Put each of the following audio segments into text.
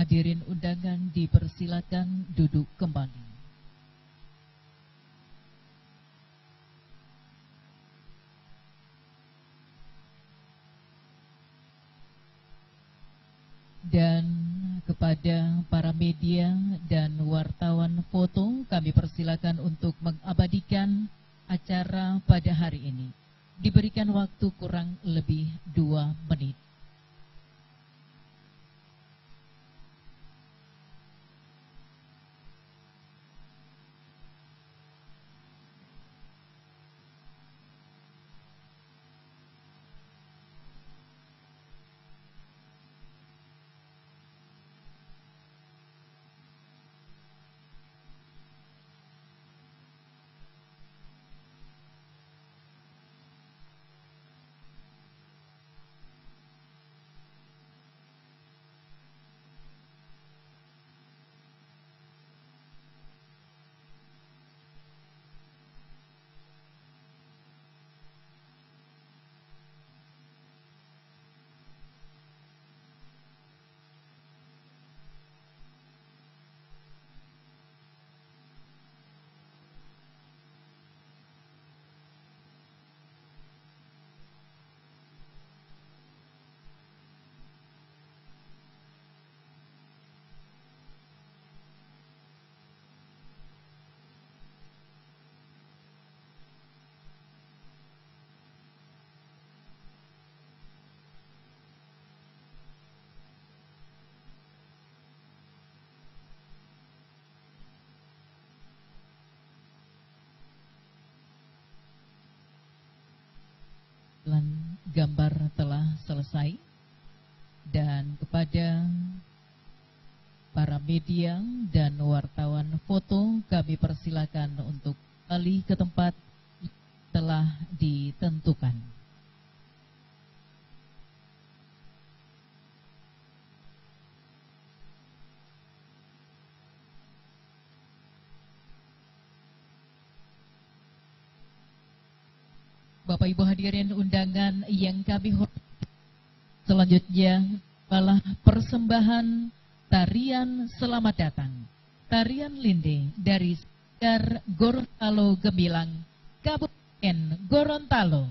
hadirin undangan dipersilakan duduk kembali. Dan kepada para media dan wartawan foto, kami persilakan untuk mengabadikan acara pada hari ini. Diberikan waktu kurang lebih 2 menit. Gambar telah selesai, dan kepada para media dan wartawan foto kami persilakan untuk kembali ke tempat telah ditentukan. Bapak Ibu hadirin undangan yang kami hormati, selanjutnya adalah persembahan tarian selamat datang, tarian linde dari Sanggar Gorontalo Gemilang, Kabupaten Gorontalo.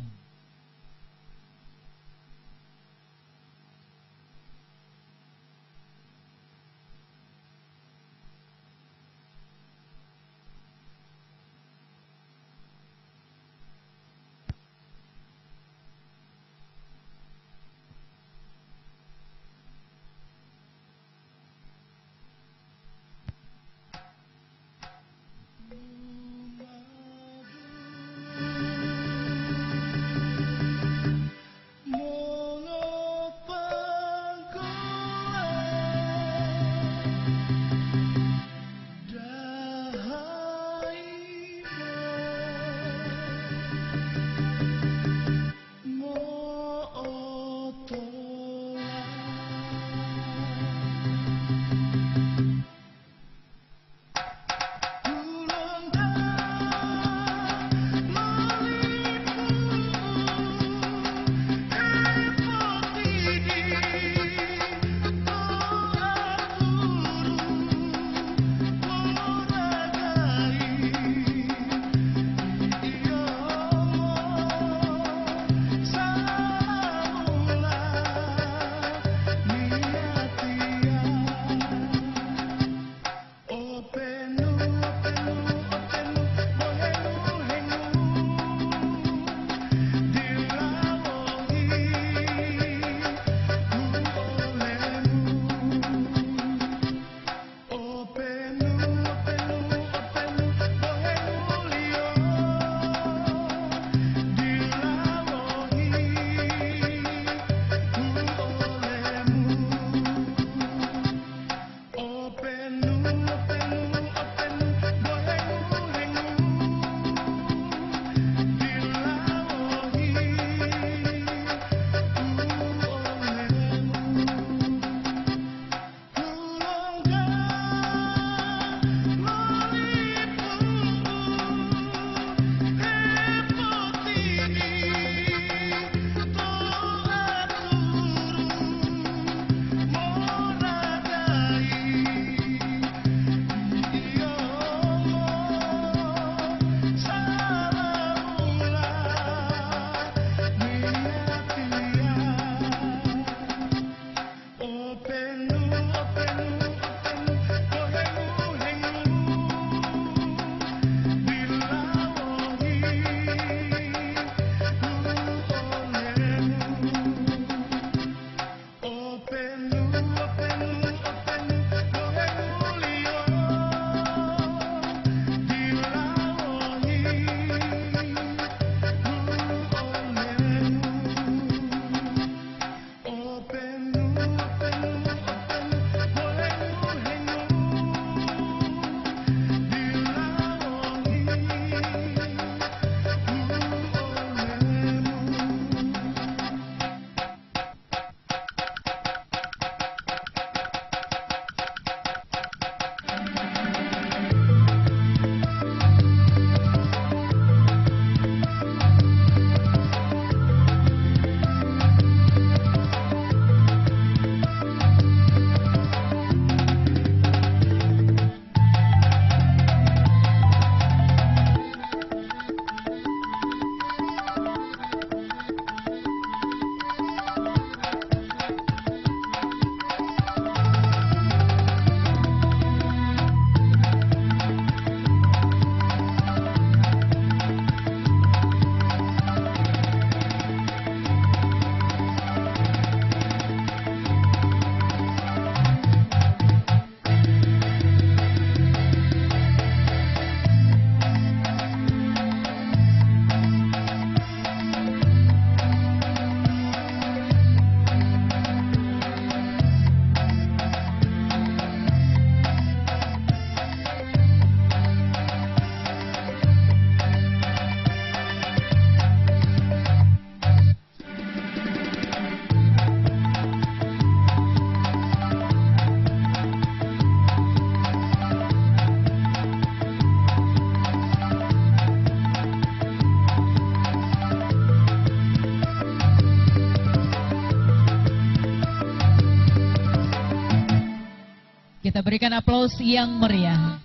Kita berikan aplaus yang meriah.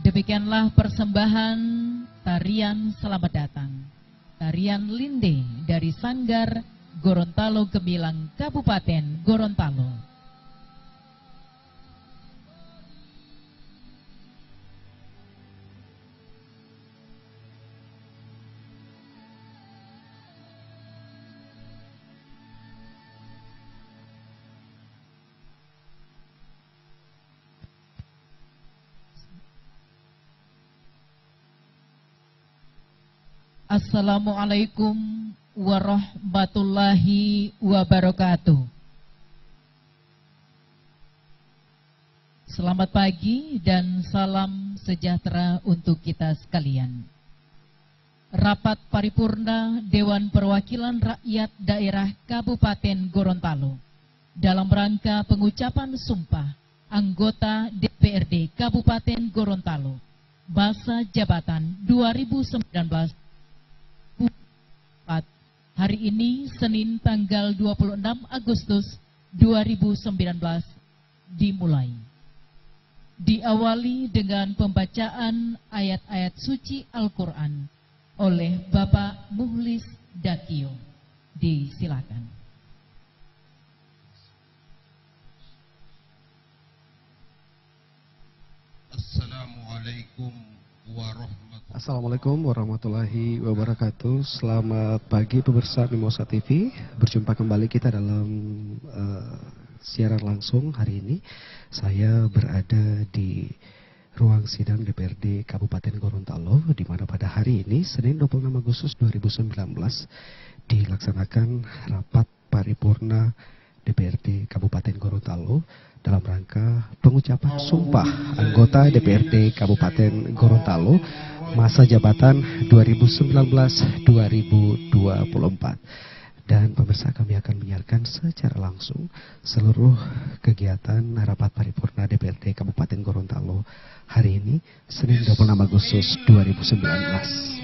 Demikianlah persembahan tarian Selamat Datang, tarian Linde dari Sanggar Gorontalo Gemilang, Kabupaten Gorontalo. Assalamualaikum warahmatullahi wabarakatuh. Selamat pagi dan salam sejahtera untuk kita sekalian. Rapat paripurna Dewan Perwakilan Rakyat Daerah Kabupaten Gorontalo dalam rangka pengucapan sumpah anggota DPRD Kabupaten Gorontalo masa jabatan 2019. Hari ini Senin tanggal 26 Agustus 2019 dimulai. Diawali dengan pembacaan ayat-ayat suci Al-Quran oleh Bapak Muhlis Dakio. Disilakan. Assalamualaikum warahmatullahi wabarakatuh. Selamat pagi pemirsa Mimosa TV. Berjumpa kembali kita dalam siaran langsung hari ini. Saya berada di ruang sidang DPRD Kabupaten Gorontalo, di mana pada hari ini Senin 26 Agustus 2019 dilaksanakan rapat paripurna DPRD Kabupaten Gorontalo dalam rangka pengucapan sumpah anggota DPRD Kabupaten Gorontalo masa jabatan 2019-2024. Dan pemirsa, kami akan menyiarkan secara langsung seluruh kegiatan rapat paripurna DPRD Kabupaten Gorontalo hari ini Senin 26 Agustus 2019.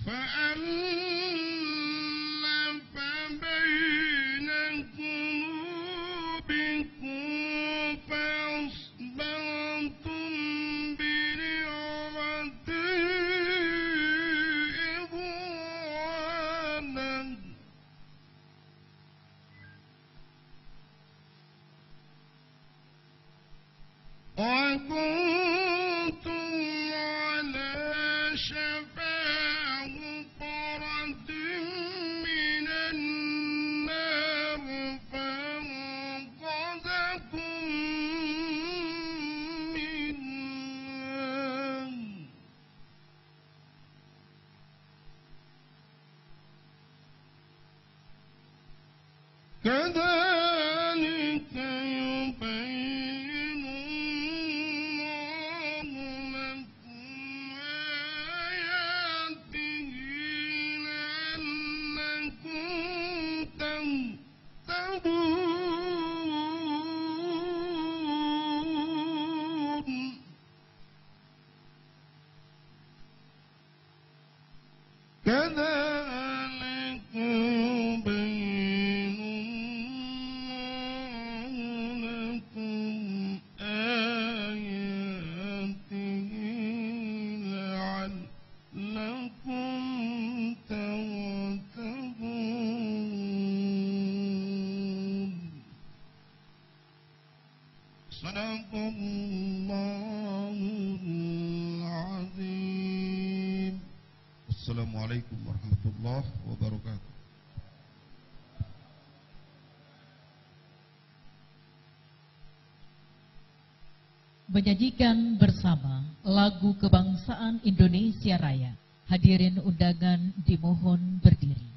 فألف بين قلوبكم فأصبحتم بنعمته إخوانا وكنتم على شفا حفرة من النار فانقذكم منها كذلك يبين الله لكم آياته لعلكم تهتدون كذلك يبين الله لكم آياته لعلكم تهتدون صدق الله العظيم. Assalamualaikum warahmatullahi wabarakatuh. Menyajikan bersama lagu kebangsaan Indonesia Raya. Hadirin undangan dimohon berdiri.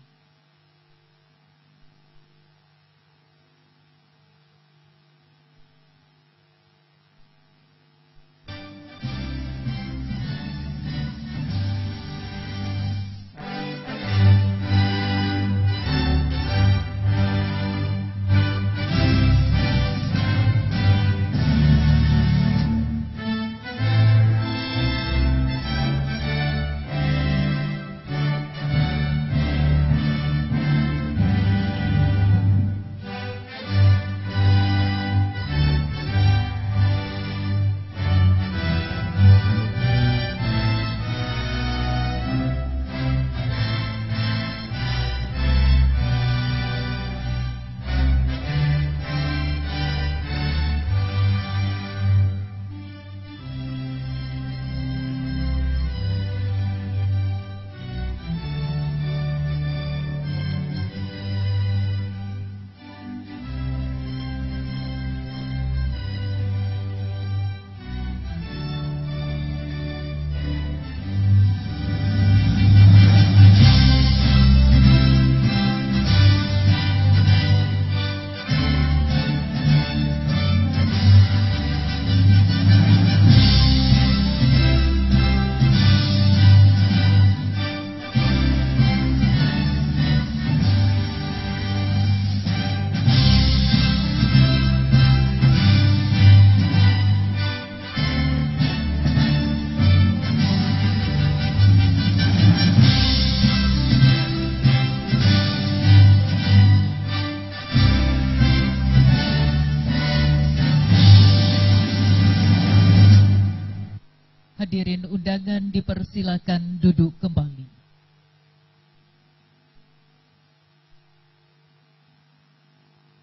Hadirin undangan dipersilakan duduk kembali.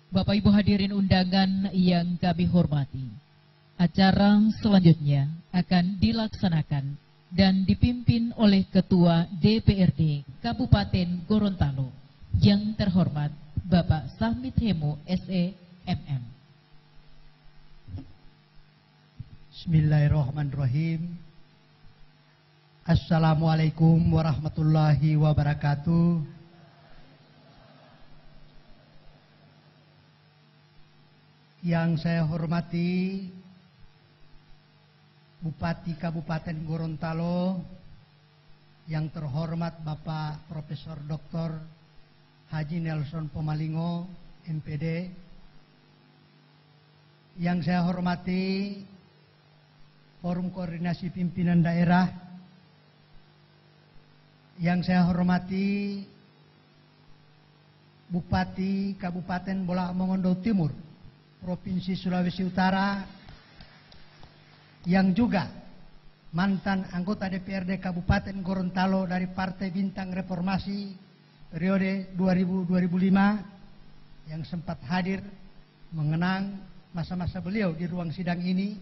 Bapak Ibu hadirin undangan yang kami hormati, acara selanjutnya akan dilaksanakan dan dipimpin oleh Ketua DPRD Kabupaten Gorontalo yang terhormat Bapak Sahmit Hemo SE MM. Bismillahirrahmanirrahim. Assalamualaikum warahmatullahi wabarakatuh. Yang saya hormati Bupati Kabupaten Gorontalo, yang terhormat Bapak Profesor Dr. Haji Nelson Pomalingo, MPD. Yang saya hormati Forum Koordinasi Pimpinan Daerah, Yang saya hormati Bupati Kabupaten Bolak Mongondo Timur, Provinsi Sulawesi Utara, yang juga mantan anggota DPRD Kabupaten Gorontalo dari Partai Bintang Reformasi periode 2000-2005, yang sempat hadir mengenang masa-masa beliau di ruang sidang ini.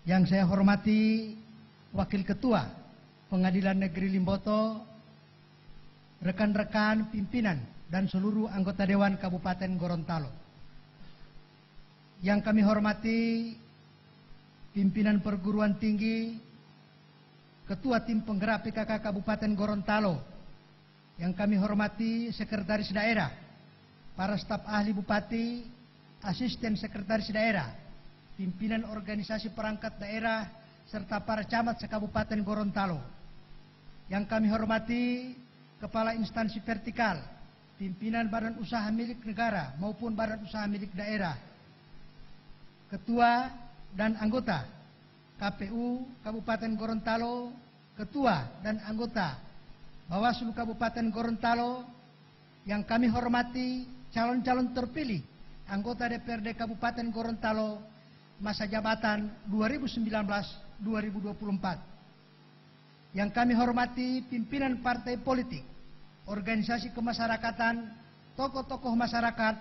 Yang saya hormati Wakil Ketua Pengadilan Negeri Limboto, rekan-rekan pimpinan dan seluruh anggota Dewan Kabupaten Gorontalo. Yang kami hormati pimpinan perguruan tinggi, Ketua Tim Penggerak PKK Kabupaten Gorontalo. Yang kami hormati Sekretaris Daerah, para staf ahli Bupati, asisten Sekretaris Daerah, pimpinan organisasi perangkat daerah, serta para camat se-Kabupaten Gorontalo. Yang kami hormati kepala instansi vertikal, pimpinan badan usaha milik negara maupun badan usaha milik daerah, ketua dan anggota KPU Kabupaten Gorontalo, ketua dan anggota Bawaslu Kabupaten Gorontalo. Yang kami hormati calon-calon terpilih anggota DPRD Kabupaten Gorontalo masa jabatan 2019-2024. Yang kami hormati pimpinan partai politik, organisasi kemasyarakatan, tokoh-tokoh masyarakat,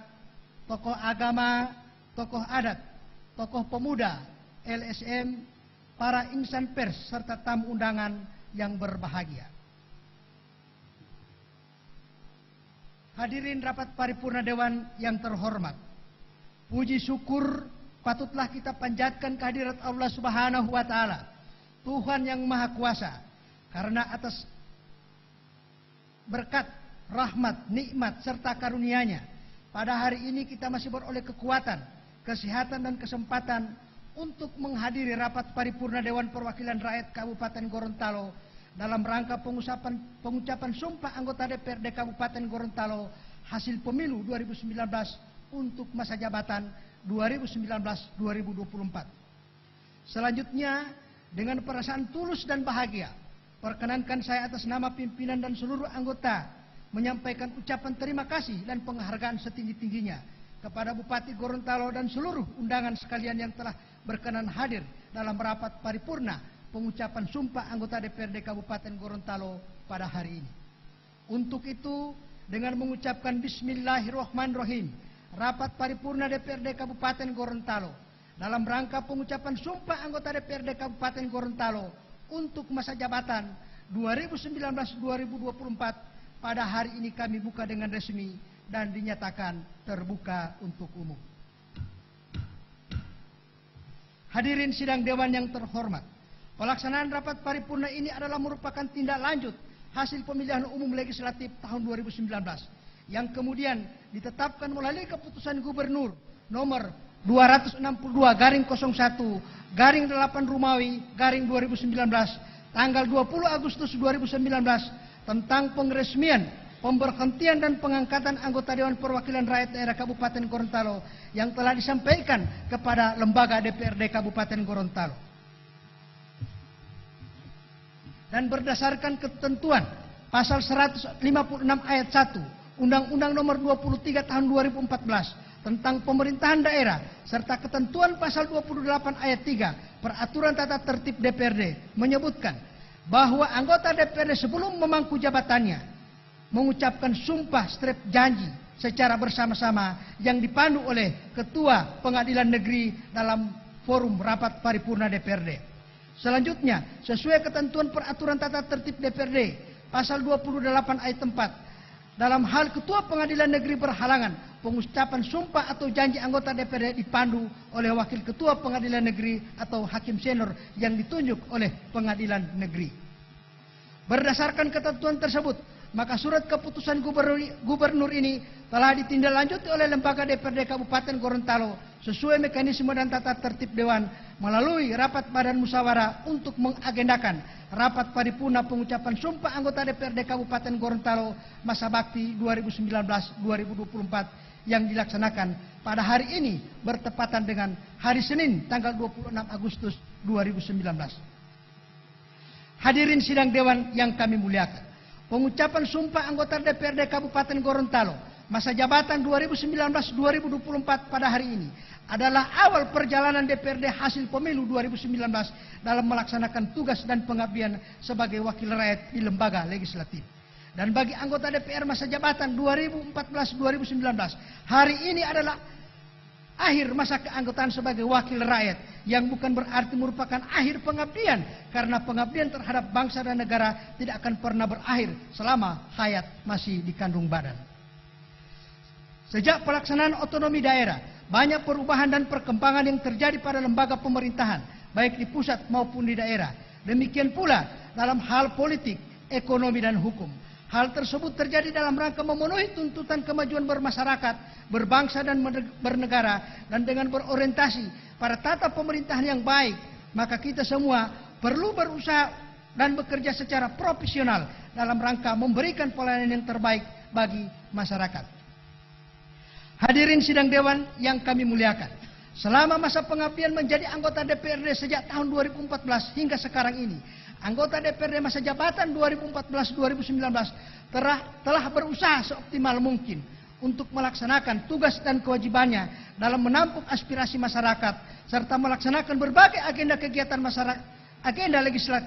tokoh agama, tokoh adat, tokoh pemuda, LSM, para insan pers, serta tamu undangan yang berbahagia. Hadirin rapat paripurna Dewan yang terhormat, puji syukur patutlah kita panjatkan kehadirat Allah Subhanahu wa Ta'ala, Tuhan yang Maha Kuasa, karena atas berkat, rahmat, nikmat, serta karunia-Nya, pada hari ini kita masih beroleh kekuatan, kesehatan, dan kesempatan untuk menghadiri rapat paripurna Dewan Perwakilan Rakyat Kabupaten Gorontalo dalam rangka pengucapan sumpah anggota DPRD Kabupaten Gorontalo hasil pemilu 2019 untuk masa jabatan 2019-2024. Selanjutnya, dengan perasaan tulus dan bahagia, perkenankan saya atas nama pimpinan dan seluruh anggota menyampaikan ucapan terima kasih dan penghargaan setinggi-tingginya kepada Bupati Gorontalo dan seluruh undangan sekalian yang telah berkenan hadir dalam rapat paripurna pengucapan sumpah anggota DPRD Kabupaten Gorontalo pada hari ini. Untuk itu, dengan mengucapkan Bismillahirrahmanirrahim, rapat paripurna DPRD Kabupaten Gorontalo dalam rangka pengucapan sumpah anggota DPRD Kabupaten Gorontalo untuk masa jabatan 2019-2024 pada hari ini kami buka dengan resmi dan dinyatakan terbuka untuk umum. Hadirin sidang Dewan yang terhormat, pelaksanaan rapat paripurna ini adalah merupakan tindak lanjut hasil pemilihan umum legislatif tahun 2019 yang kemudian ditetapkan melalui keputusan Gubernur nomor 262/01/8 Romawi /2019 tanggal 20 Agustus 2019 tentang pengresmian, pemberhentian dan pengangkatan anggota Dewan Perwakilan Rakyat Daerah Kabupaten Gorontalo yang telah disampaikan kepada lembaga DPRD Kabupaten Gorontalo. Dan berdasarkan ketentuan pasal 156 ayat 1 Undang-Undang nomor 23 tahun 2014 tentang pemerintahan daerah serta ketentuan pasal 28 ayat 3 Peraturan Tata Tertib DPRD menyebutkan bahwa anggota DPRD sebelum memangku jabatannya mengucapkan sumpah strip janji secara bersama-sama yang dipandu oleh Ketua Pengadilan Negeri dalam forum rapat paripurna DPRD. Selanjutnya, sesuai ketentuan Peraturan Tata Tertib DPRD pasal 28 ayat 4, dalam hal Ketua Pengadilan Negeri berhalangan, pengucapan sumpah atau janji anggota DPRD dipandu oleh Wakil Ketua Pengadilan Negeri atau Hakim Senior yang ditunjuk oleh Pengadilan Negeri. Berdasarkan ketentuan tersebut, maka surat keputusan gubernur ini telah ditindaklanjuti oleh lembaga DPRD Kabupaten Gorontalo sesuai mekanisme dan tata tertib Dewan melalui rapat badan musyawarah untuk mengagendakan rapat paripurna pengucapan sumpah anggota DPRD Kabupaten Gorontalo masa bakti 2019-2024 yang dilaksanakan pada hari ini bertepatan dengan hari Senin tanggal 26 Agustus 2019. Hadirin sidang dewan yang kami muliakan, pengucapan sumpah anggota DPRD Kabupaten Gorontalo masa jabatan 2019-2024 pada hari ini adalah awal perjalanan DPRD hasil pemilu 2019 dalam melaksanakan tugas dan pengabdian sebagai wakil rakyat di lembaga legislatif. Dan bagi anggota DPR masa jabatan 2014-2019, hari ini adalah akhir masa keanggotaan sebagai wakil rakyat, yang bukan berarti merupakan akhir pengabdian, karena pengabdian terhadap bangsa dan negara tidak akan pernah berakhir selama hayat masih dikandung badan. Sejak pelaksanaan otonomi daerah, banyak perubahan dan perkembangan yang terjadi pada lembaga pemerintahan, baik di pusat maupun di daerah. Demikian pula dalam hal politik, ekonomi, dan hukum. Hal tersebut terjadi dalam rangka memenuhi tuntutan kemajuan bermasyarakat, berbangsa, dan bernegara, dan dengan berorientasi pada tata pemerintahan yang baik. Maka kita semua perlu berusaha dan bekerja secara profesional dalam rangka memberikan pelayanan yang terbaik bagi masyarakat. Hadirin sidang dewan yang kami muliakan, selama masa pengabdian menjadi anggota DPRD sejak tahun 2014 hingga sekarang ini, anggota DPRD masa jabatan 2014-2019 telah berusaha seoptimal mungkin untuk melaksanakan tugas dan kewajibannya dalam menampung aspirasi masyarakat serta melaksanakan berbagai agenda kegiatan masyarakat,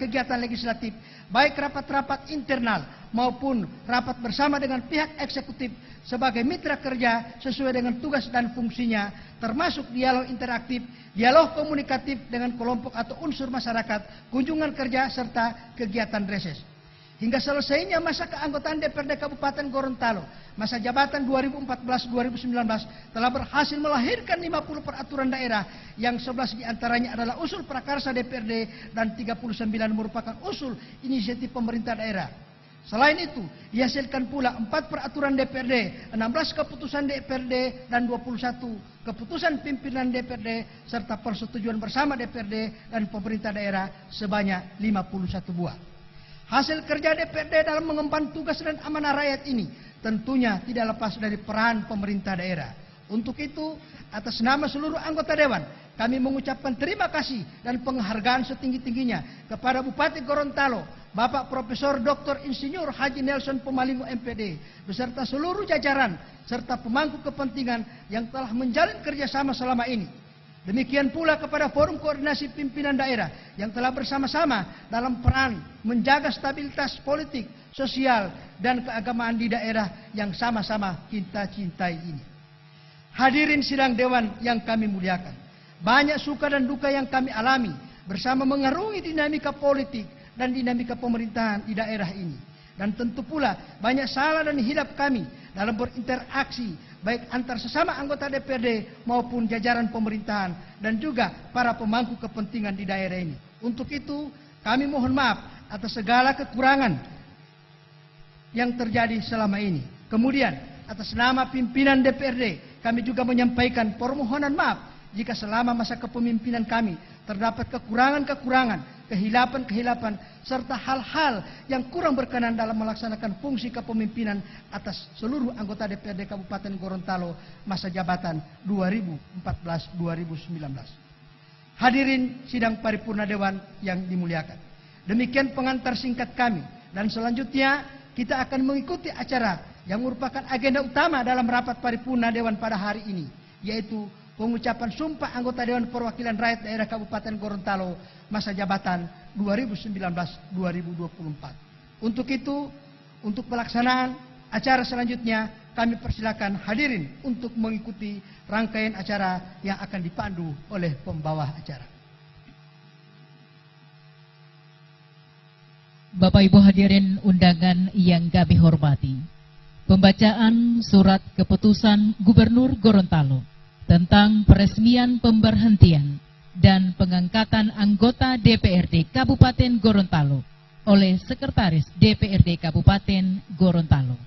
kegiatan legislatif, baik rapat-rapat internal maupun rapat bersama dengan pihak eksekutif sebagai mitra kerja sesuai dengan tugas dan fungsinya, termasuk dialog interaktif, dialog komunikatif dengan kelompok atau unsur masyarakat, kunjungan kerja, serta kegiatan reses. Hingga selesainya masa keanggotaan DPRD Kabupaten Gorontalo, masa jabatan 2014-2019 telah berhasil melahirkan 50 peraturan daerah, yang 11 diantaranya adalah usul prakarsa DPRD dan 39 merupakan usul inisiatif pemerintah daerah. Selain itu, dihasilkan pula 4 peraturan DPRD, 16 keputusan DPRD, dan 21 keputusan pimpinan DPRD, serta persetujuan bersama DPRD dan pemerintah daerah sebanyak 51 buah. Hasil kerja DPRD dalam mengemban tugas dan amanah rakyat ini tentunya tidak lepas dari peran pemerintah daerah. Untuk itu, atas nama seluruh anggota Dewan, kami mengucapkan terima kasih dan penghargaan setinggi-tingginya kepada Bupati Gorontalo, Bapak Profesor Dr. Insinyur Haji Nelson Pomalimo MPD, beserta seluruh jajaran serta pemangku kepentingan yang telah menjalin kerjasama selama ini. Demikian pula kepada Forum Koordinasi Pimpinan Daerah yang telah bersama-sama dalam peran menjaga stabilitas politik, sosial, dan keagamaan di daerah yang sama-sama kita cintai ini. Hadirin sidang dewan yang kami muliakan, banyak suka dan duka yang kami alami bersama mengarungi dinamika politik dan dinamika pemerintahan di daerah ini. Dan tentu pula banyak salah dan hilaf kami dalam berinteraksi baik antar sesama anggota DPRD maupun jajaran pemerintahan dan juga para pemangku kepentingan di daerah ini. Untuk itu kami mohon maaf atas segala kekurangan yang terjadi selama ini. Kemudian atas nama pimpinan DPRD kami juga menyampaikan permohonan maaf jika selama masa kepemimpinan kami terdapat kekurangan-kekurangan, kehilapan-kehilapan, serta hal-hal yang kurang berkenan dalam melaksanakan fungsi kepemimpinan atas seluruh anggota DPRD Kabupaten Gorontalo masa jabatan 2014-2019. Hadirin sidang paripurna Dewan yang dimuliakan, demikian pengantar singkat kami, dan selanjutnya kita akan mengikuti acara yang merupakan agenda utama dalam rapat paripurna Dewan pada hari ini, yaitu pengucapan sumpah anggota Dewan Perwakilan Rakyat Daerah Kabupaten Gorontalo masa jabatan 2019-2024. Untuk itu, untuk pelaksanaan acara selanjutnya, kami persilakan hadirin untuk mengikuti rangkaian acara yang akan dipandu oleh pembawa acara. Bapak Ibu hadirin undangan yang kami hormati, pembacaan surat keputusan Gubernur Gorontalo tentang peresmian pemberhentian dan pengangkatan anggota DPRD Kabupaten Gorontalo oleh Sekretaris DPRD Kabupaten Gorontalo.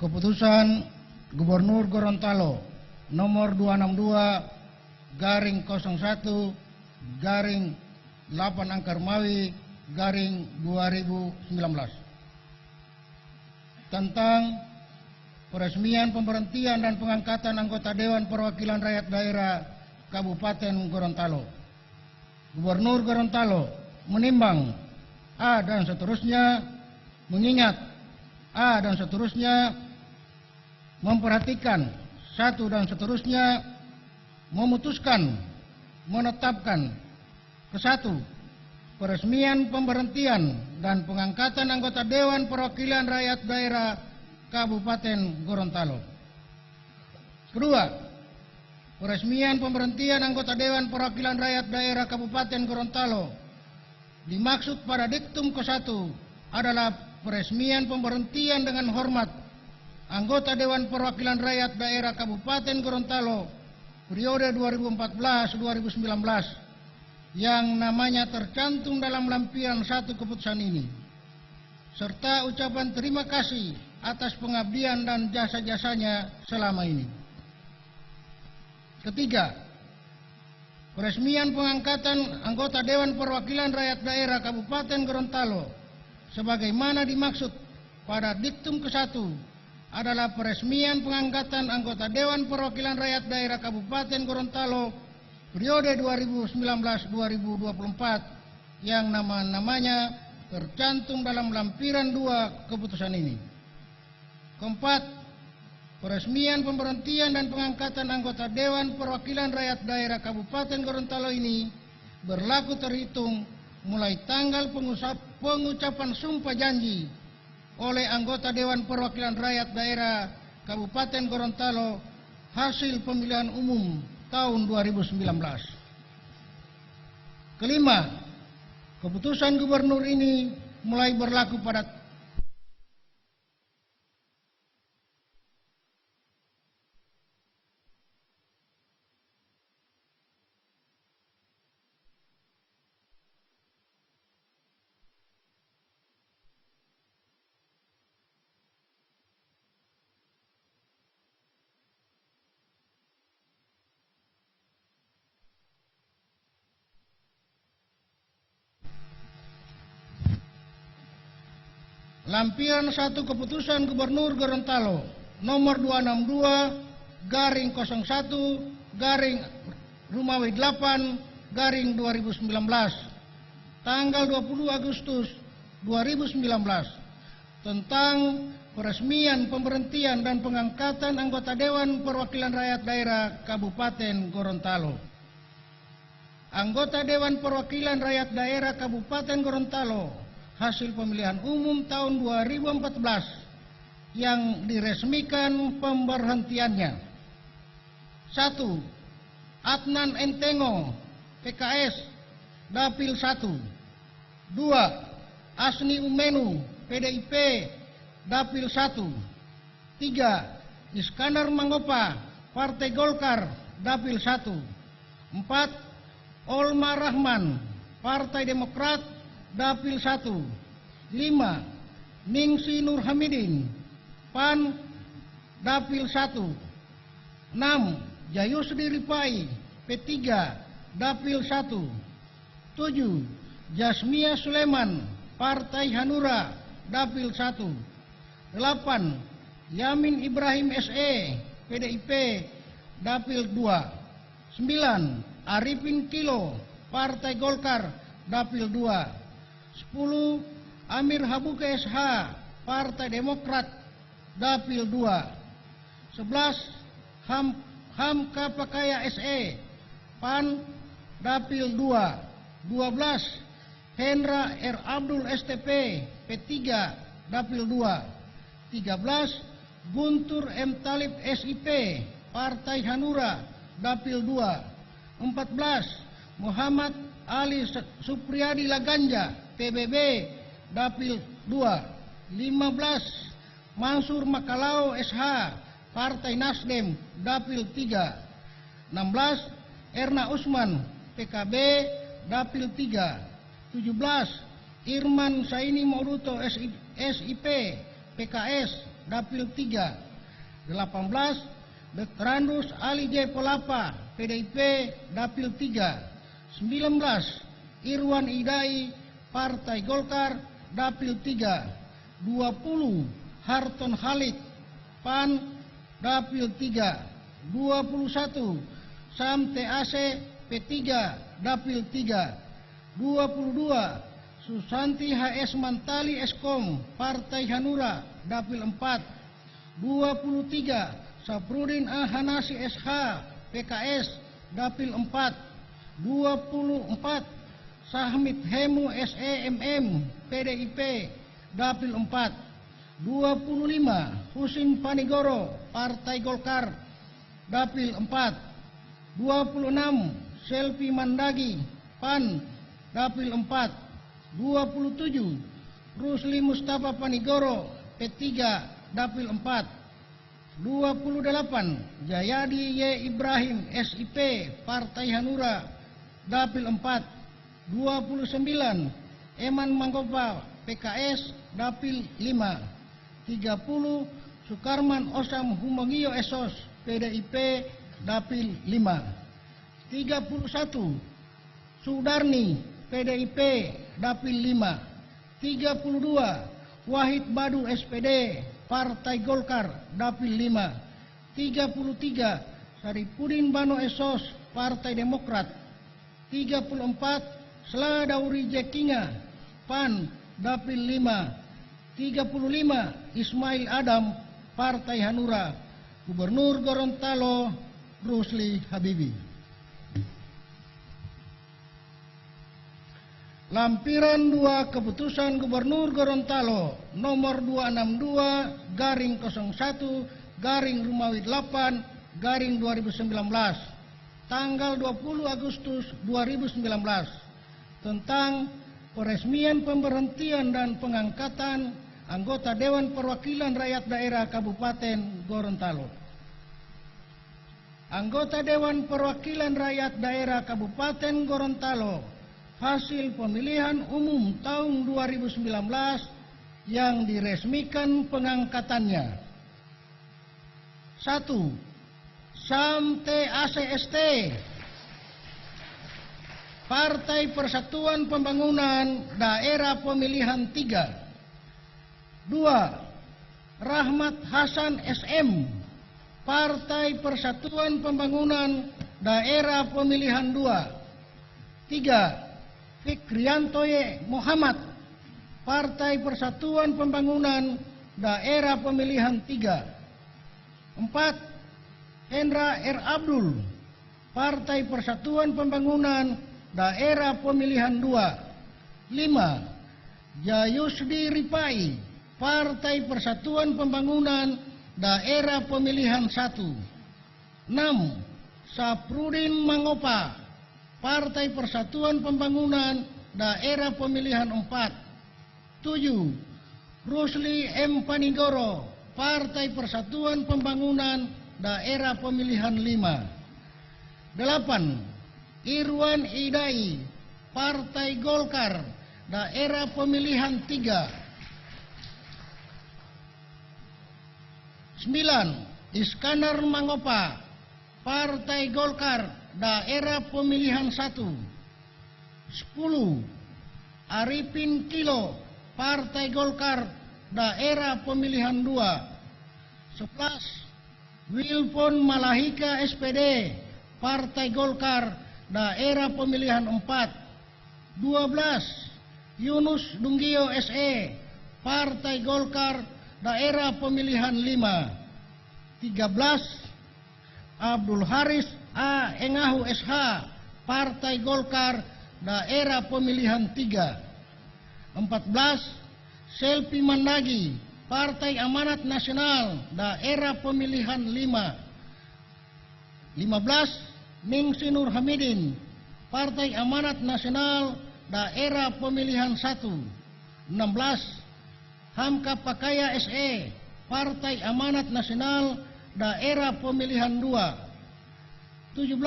Keputusan Gubernur Gorontalo nomor 262/01/8 Angka Romawi /2019 tentang peresmian pemberhentian dan pengangkatan anggota Dewan Perwakilan Rakyat Daerah Kabupaten Gorontalo. Gubernur Gorontalo menimbang A dan seterusnya, mengingat A dan seterusnya, memperhatikan 1 dan seterusnya, memutuskan menetapkan ke-1 peresmian pemberhentian dan pengangkatan anggota Dewan Perwakilan Rakyat Daerah Kabupaten Gorontalo. Kedua, peresmian pemberhentian anggota Dewan Perwakilan Rakyat Daerah Kabupaten Gorontalo dimaksud pada diktum ke-1 adalah peresmian pemberhentian dengan hormat anggota Dewan Perwakilan Rakyat Daerah Kabupaten Gorontalo periode 2014-2019 yang namanya tercantum dalam lampiran 1 keputusan ini, serta ucapan terima kasih atas pengabdian dan jasa-jasanya selama ini. Ketiga, peresmian pengangkatan anggota Dewan Perwakilan Rakyat Daerah Kabupaten Gorontalo sebagaimana dimaksud pada diktum ke-1 adalah peresmian pengangkatan anggota Dewan Perwakilan Rakyat Daerah Kabupaten Gorontalo periode 2019-2024 yang namanya tercantum dalam lampiran 2 keputusan ini. Keempat, peresmian pemberhentian dan pengangkatan anggota Dewan Perwakilan Rakyat Daerah Kabupaten Gorontalo ini berlaku terhitung mulai tanggal pengucapan sumpah janji oleh anggota Dewan Perwakilan Rakyat Daerah Kabupaten Gorontalo hasil pemilihan umum tahun 2019. Kelima, keputusan gubernur ini mulai berlaku pada lampiran 1 keputusan Gubernur Gorontalo nomor 262/Romawi 8/2019 tanggal 20 Agustus 2019 tentang peresmian pemberhentian dan pengangkatan anggota Dewan Perwakilan Rakyat Daerah Kabupaten Gorontalo. Anggota Dewan Perwakilan Rakyat Daerah Kabupaten Gorontalo hasil pemilihan umum tahun 2014 yang diresmikan pemberhentiannya. 1. Adnan Entengo, PKS, Dapil 1. 2. Asni Umenu, PDIP, Dapil 1. 3. Iskandar Mangopa, Partai Golkar, Dapil 1. 4. Olma Rahman, Partai Demokrat, Dapil 1. 5. Ningsi Nur Hamidin, PAN, Dapil 1. 6. Jayusri Ripai, P3, Dapil 1. 7. Jasmia Suleman, Partai Hanura, Dapil 1. 8. Yamin Ibrahim SE, PDIP, Dapil 2. 9. Arifin Kilo, Partai Golkar, Dapil 2. 10. Amir Habuke SH, Partai Demokrat, Dapil 2. 11. Hamka Pakaya SE, PAN, Dapil 2. 12. Hendra R. Abdul STP, P3, Dapil 2. 13. Guntur M. Talib SIP, Partai Hanura, Dapil 2. 14. Muhammad Ali Supriyadi Laganja, PBB, Dapil 2. 15. Mansur Makalau SH, Partai Nasdem, Dapil 3. 16. Erna Usman, PKB, Dapil 3. 17. Irman Saini Mauruto SIP, PKS, Dapil 3. 18. Dekrandus Ali J. Polapa, PDIP, Dapil 3. 19. Irwan Idai, Partai Golkar, Dapil 3. 20. Harton Khalid, PAN Dapil 3. 21 Sam TAC P3 Dapil 3. 22 Susanti HS Mantali Eskom Partai Hanura Dapil 4. 23 Saprudin A. Hanasi SH PKS Dapil 4. 24 Sahmit Hemu SEMM PDIP Dapil 4. 25 Husin Panigoro Partai Golkar Dapil 4. 26 Selvi Mandagi PAN Dapil 4. 27 Rusli Mustafa Panigoro P3 Dapil 4. 28 Jayadi Y. Ibrahim SIP Partai Hanura Dapil 4. 29 Eman Mangkopa PKS Dapil 5. 30 Sukarman Osam Humongio Esos PDIP Dapil 5. 31 Sudarni PDIP Dapil 5. 32 Wahid Badu SPD Partai Golkar Dapil 5. 33 Saripudin Bano Esos Partai Demokrat. 34 Seladauri Jekinga PAN Dapil 5. 35 Ismail Adam Partai Hanura. Gubernur Gorontalo Rusli Habibi. Lampiran 2 Keputusan Gubernur Gorontalo nomor 262/Romawi 8/2019 tanggal 20 Agustus 2019 tentang peresmian pemberhentian dan pengangkatan anggota Dewan Perwakilan Rakyat Daerah Kabupaten Gorontalo. Anggota Dewan Perwakilan Rakyat Daerah Kabupaten Gorontalo hasil pemilihan umum tahun 2019 yang diresmikan pengangkatannya. 1. Sam TACST Partai Persatuan Pembangunan Daerah Pemilihan 3. 2. Rahmat Hasan SM Partai Persatuan Pembangunan Daerah Pemilihan 2. 3. Fikrianto Y. Muhammad Partai Persatuan Pembangunan Daerah Pemilihan 3. 4. Hendra R. Abdul Partai Persatuan Pembangunan Daerah Pemilihan 2. 5. Jayusdi Ripai Partai Persatuan Pembangunan Daerah Pemilihan 1. 6. Saprudin Mangopa Partai Persatuan Pembangunan Daerah Pemilihan 4. 7. Rusli M. Panigoro Partai Persatuan Pembangunan Daerah Pemilihan 5. 8. Irwan Idai Partai Golkar Daerah Pemilihan 3. 9. Iskandar Mangopa Partai Golkar Daerah Pemilihan 1. 10. Arifin Kilo Partai Golkar Daerah Pemilihan 2. 11. Wilfon Malahika SPD Partai Golkar Daerah Pemilihan 4. 12. Yunus Dunggio SE Partai Golkar Daerah Pemilihan 5. 13. Abdul Haris A. Engahu SH Partai Golkar Daerah Pemilihan 3. 14. Selvi Mandagi Partai Amanat Nasional Daerah Pemilihan 5. 15. Ningsi Nur Hamidin Partai Amanat Nasional Daerah Pemilihan 1. 16. Hamka Pakaya SE Partai Amanat Nasional Daerah Pemilihan 2. 17.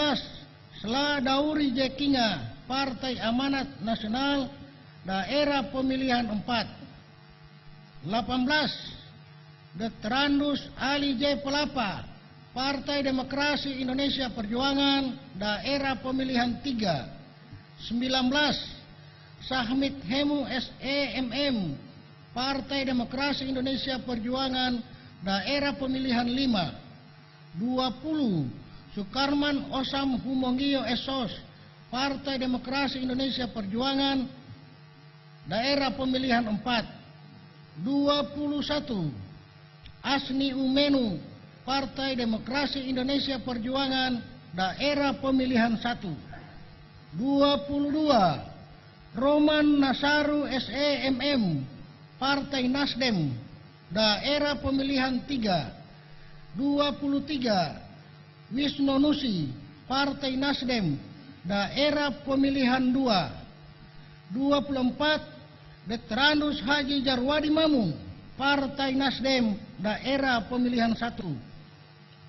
Seladauri Jekinga Partai Amanat Nasional Daerah Pemilihan 4. 18. Dr. Ali J. Pelapa Partai Demokrasi Indonesia Perjuangan Daerah Pemilihan 3. 19. Sahmit Hemu SEMM Partai Demokrasi Indonesia Perjuangan daerah pemilihan 5. 20. Sukarman Osam Humongio Esos, Partai Demokrasi Indonesia Perjuangan, daerah pemilihan 4. 21. Asni Umenu, Partai Demokrasi Indonesia Perjuangan, daerah pemilihan 1. 22. Roman Nasaru SEMM, Partai Nasdem, daerah pemilihan 3. 23. Wisnu Nusi, Partai Nasdem, daerah pemilihan 2. 24. Detranus Haji Jarwadi Mamun, Partai Nasdem, daerah pemilihan 1.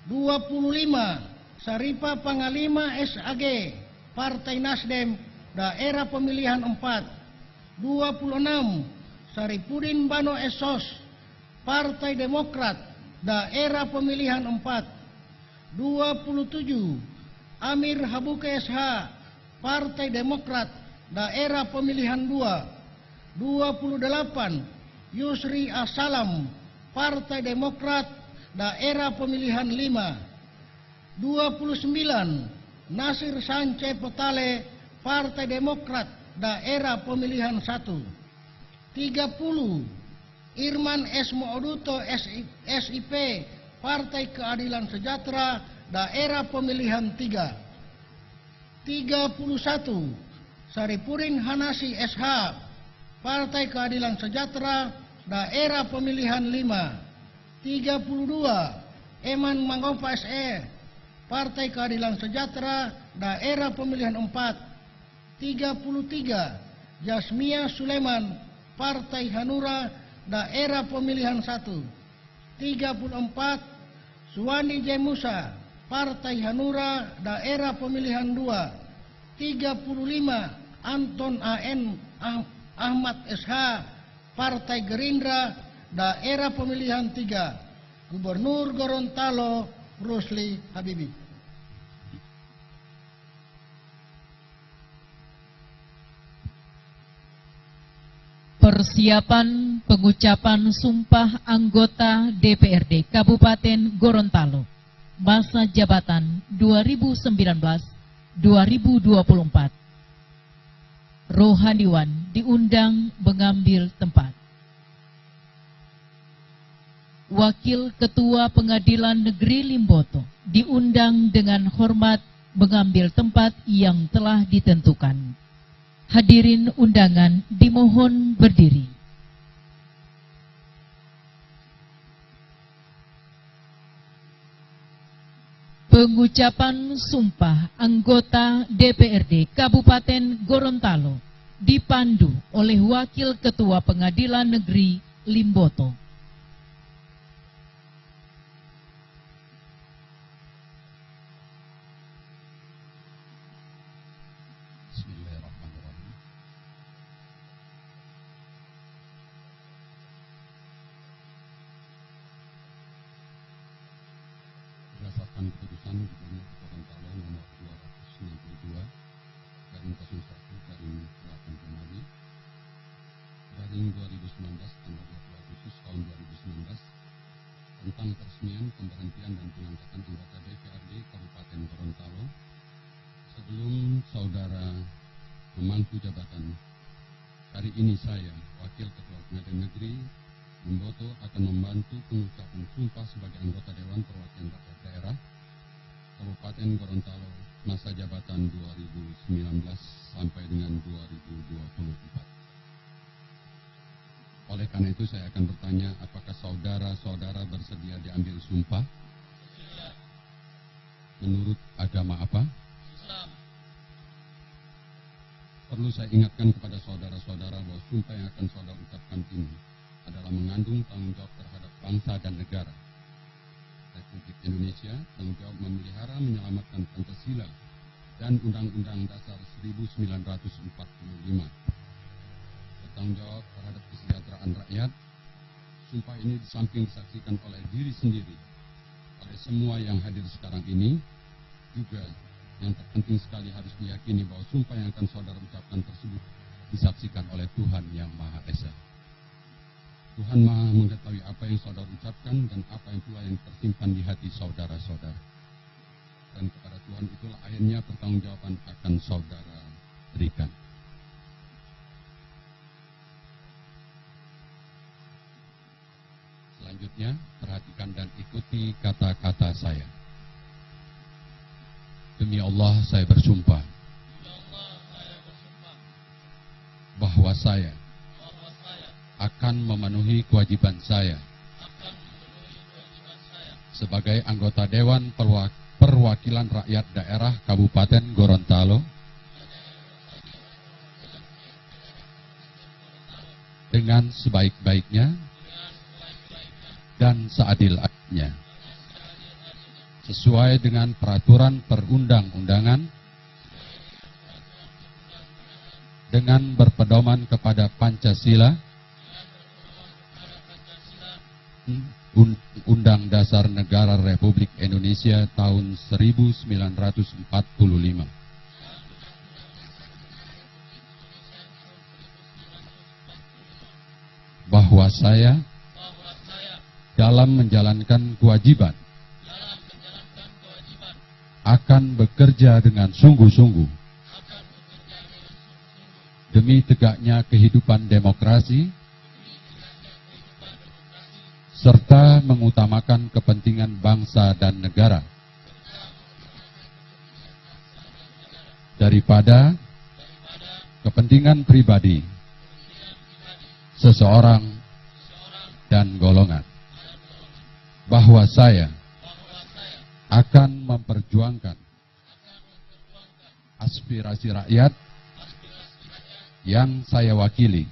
25. Saripa Pangalima SAG, Partai Nasdem, daerah pemilihan 4. 26. Saripudin Bano Esos, Partai Demokrat, daerah pemilihan 4. 27. Amir Habuke SH, Partai Demokrat, daerah pemilihan 2. 28. Yusri Asalam, Partai Demokrat, daerah pemilihan 5. 29. Nasir Sance Petale, Partai Demokrat, daerah pemilihan 1. 30. Irman S. Moduto SIP, Partai Keadilan Sejahtera, daerah pemilihan 3. 31. Saripudin Hanasi SH, Partai Keadilan Sejahtera, daerah pemilihan 5. 32. Eman Mangompa SE, Partai Keadilan Sejahtera, daerah pemilihan 4. 33. Jasmia Suleman, Partai Hanura, daerah pemilihan 1. 34. Suwandi J. Musa, Partai Hanura, daerah pemilihan 2. 35. Anton A.N. Ahmad SH, Partai Gerindra, daerah pemilihan 3. Gubernur Gorontalo Rusli Habibie. Persiapan pengucapan sumpah anggota DPRD Kabupaten Gorontalo, masa jabatan 2019-2024. Rohaniwan diundang mengambil tempat. Wakil Ketua Pengadilan Negeri Limboto diundang dengan hormat mengambil tempat yang telah ditentukan. Hadirin undangan dimohon berdiri. Pengucapan sumpah anggota DPRD Kabupaten Gorontalo dipandu oleh Wakil Ketua Pengadilan Negeri Limboto. Berdasarkan keputusan Gubernur Gorontalo nomor 292 garing 01 garing 8 Januari garing 2019 tanggal 20 Agustus tahun 2019 tentang peresmian, pemberhentian dan pengangkatan anggota DPRD Kabupaten Gorontalo. Sebelum saudara memangku jabatan, hari ini saya, Wakil Ketua Pengadilan Negeri Limboto, akan membantu pengucapan sumpah sebagai anggota Dewan Perwakilan Rakyat Daerah Kabupaten Gorontalo masa jabatan 2019 sampai dengan 2024. Oleh karena itu saya akan bertanya, apakah saudara-saudara bersedia diambil sumpah? Menurut agama apa? Islam. Perlu saya ingatkan kepada saudara-saudara bahwa sumpah yang akan saudara ucapkan ini adalah mengandung tanggung jawab terhadap bangsa dan negara Republik Indonesia, tanggung jawab memelihara, menyelamatkan Pancasila dan Undang-Undang Dasar 1945, bertanggung jawab terhadap kesejahteraan rakyat. Sumpah ini di samping disaksikan oleh diri sendiri, oleh semua yang hadir sekarang ini, juga yang terpenting sekali harus diyakini bahwa sumpah yang akan saudara ucapkan tersebut disaksikan oleh Tuhan Yang Maha Esa. Tuhan Maha mengetahui apa yang saudara ucapkan dan apa yang pula yang tersimpan di hati saudara-saudara. Dan kepada Tuhan itulah akhirnya pertanggungjawaban akan saudara berikan. Selanjutnya, perhatikan dan ikuti kata-kata saya. Demi Allah saya bersumpah bahwa saya akan memenuhi kewajiban saya sebagai anggota Dewan Perwakilan Rakyat Daerah Kabupaten Gorontalo dengan sebaik-baiknya dan seadil-adilnya sesuai dengan peraturan perundang-undangan dengan berpedoman kepada Pancasila, Undang Dasar Negara Republik Indonesia tahun 1945, bahwa saya dalam menjalankan kewajiban akan bekerja dengan sungguh-sungguh demi tegaknya kehidupan demokrasi serta mengutamakan kepentingan bangsa dan negara daripada kepentingan pribadi seseorang dan golongan, bahwa saya akan memperjuangkan aspirasi rakyat yang saya wakili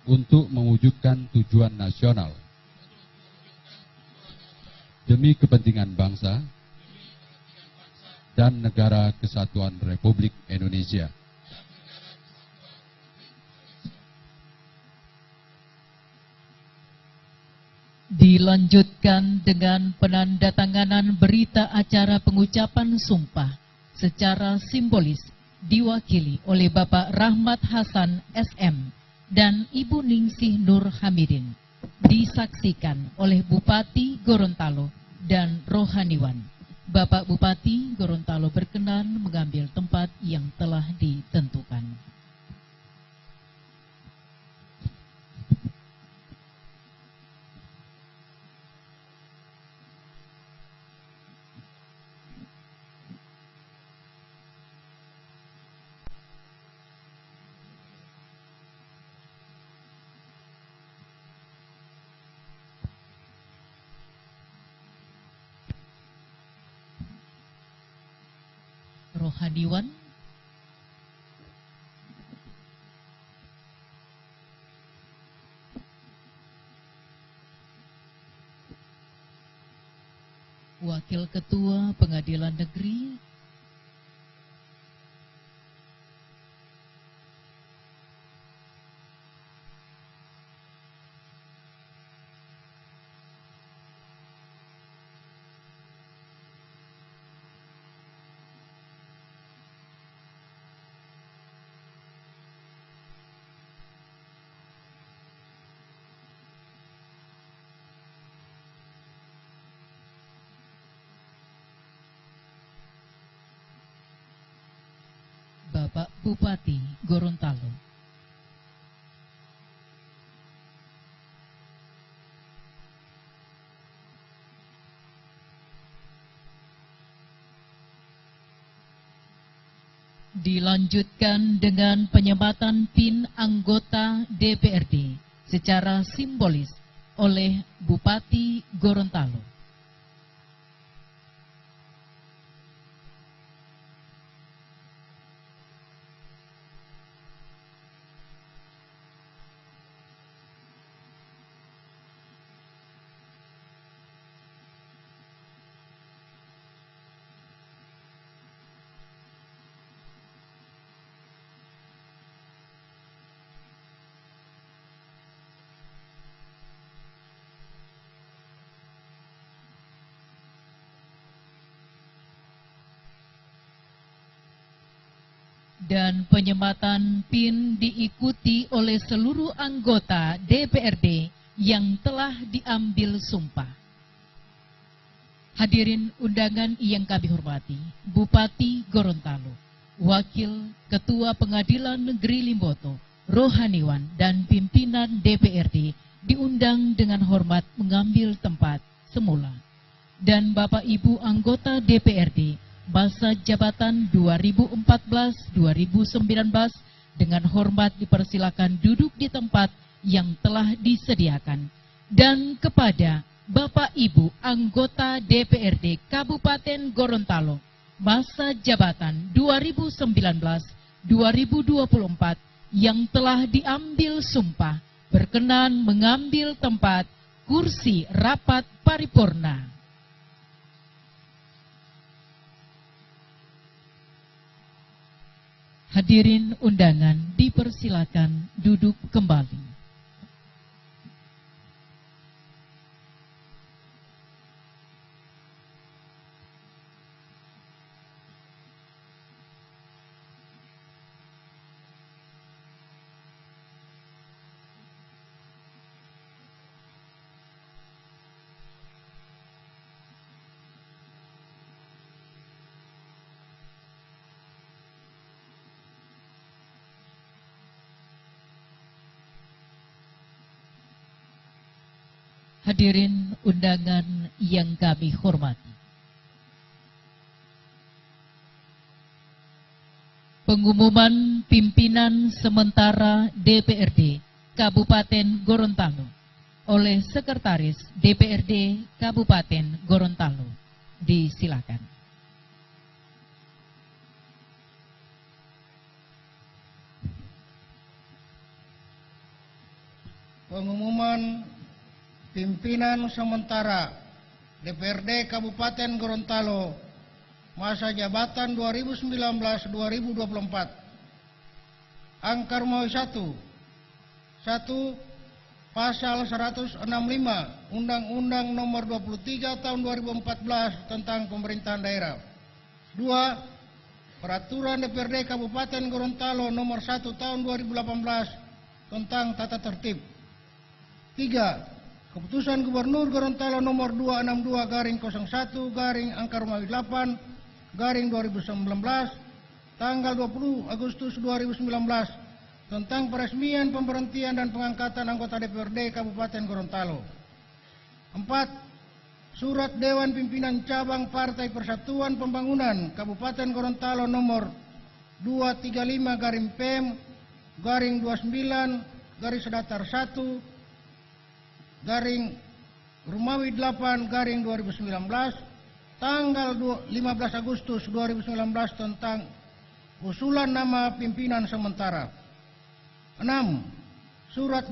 untuk mewujudkan tujuan nasional demi kepentingan bangsa dan negara kesatuan Republik Indonesia. Dilanjutkan dengan penandatanganan berita acara pengucapan sumpah secara simbolis diwakili oleh Bapak Rahmat Hasan SM dan Ibu Ningsih Nur Hamidin, disaksikan oleh Bupati Gorontalo dan Rohaniwan. Bapak Bupati Gorontalo berkenan mengambil tempat yang telah ditentukan. Rohaniwan, Wakil Ketua Pengadilan Negeri Bapak Bupati Gorontalo. Dilanjutkan dengan penyematan PIN anggota DPRD secara simbolis oleh Bupati Gorontalo. Dan penyematan PIN diikuti oleh seluruh anggota DPRD yang telah diambil sumpah. Hadirin undangan yang kami hormati, Bupati Gorontalo, Wakil Ketua Pengadilan Negeri Limboto, Rohaniwan, dan pimpinan DPRD diundang dengan hormat mengambil tempat semula. Dan Bapak Ibu anggota DPRD masa jabatan 2014-2019 dengan hormat dipersilakan duduk di tempat yang telah disediakan. Dan kepada Bapak Ibu anggota DPRD Kabupaten Gorontalo masa jabatan 2019-2024 yang telah diambil sumpah berkenan mengambil tempat kursi rapat paripurna. Hadirin undangan dipersilakan duduk kembali. Hadirin undangan yang kami hormati, pengumuman pimpinan sementara DPRD Kabupaten Gorontalo oleh Sekretaris DPRD Kabupaten Gorontalo. Disilakan. Pengumuman pimpinan sementara DPRD Kabupaten Gorontalo masa jabatan 2019-2024. Angka Romawi 1. Pasal 165 Undang-Undang Nomor 23 Tahun 2014 tentang Pemerintahan Daerah. 2. Peraturan DPRD Kabupaten Gorontalo Nomor 1 Tahun 2018 tentang Tata Tertib. 3. Keputusan Gubernur Gorontalo Nomor 262/2 tanggal 20 Agustus 2019 tentang peresmian pemberhentian dan pengangkatan anggota DPRD Kabupaten Gorontalo. 4. Surat Dewan Pimpinan Cabang Partai Persatuan Pembangunan Kabupaten Gorontalo Nomor 235-PM-29-1 Romawi 8-2019 tanggal 15 Agustus 2019 tentang usulan nama pimpinan sementara. 6. Surat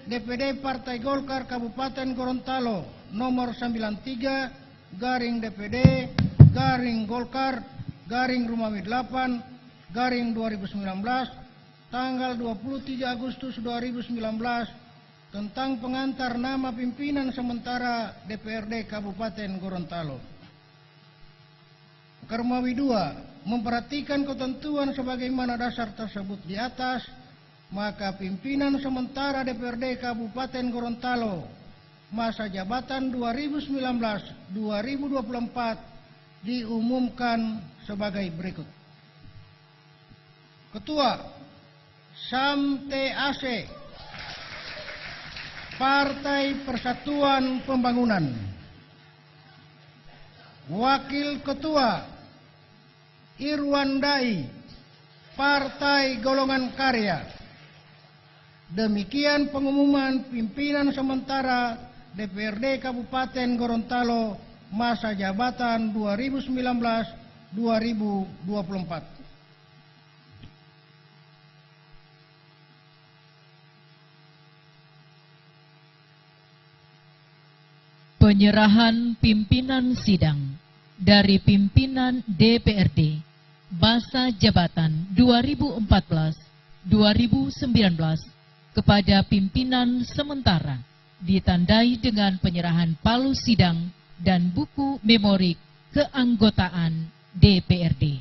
DPD Partai Golkar Kabupaten Gorontalo nomor 93-DPD-Golkar-Romawi 8-2019 tanggal 23 Agustus 2019 tentang pengantar nama pimpinan sementara DPRD Kabupaten Gorontalo. Romawi 2. Memperhatikan ketentuan sebagaimana dasar tersebut di atas, maka pimpinan sementara DPRD Kabupaten Gorontalo masa jabatan 2019-2024 diumumkan sebagai berikut. Ketua Samte AC Partai Persatuan Pembangunan. Wakil Ketua Irwandai Partai Golongan Karya. Demikian pengumuman pimpinan sementara DPRD Kabupaten Gorontalo masa jabatan 2019-2024. Penyerahan pimpinan sidang dari pimpinan DPRD masa jabatan 2014-2019 kepada pimpinan sementara ditandai dengan penyerahan palu sidang dan buku memori keanggotaan DPRD.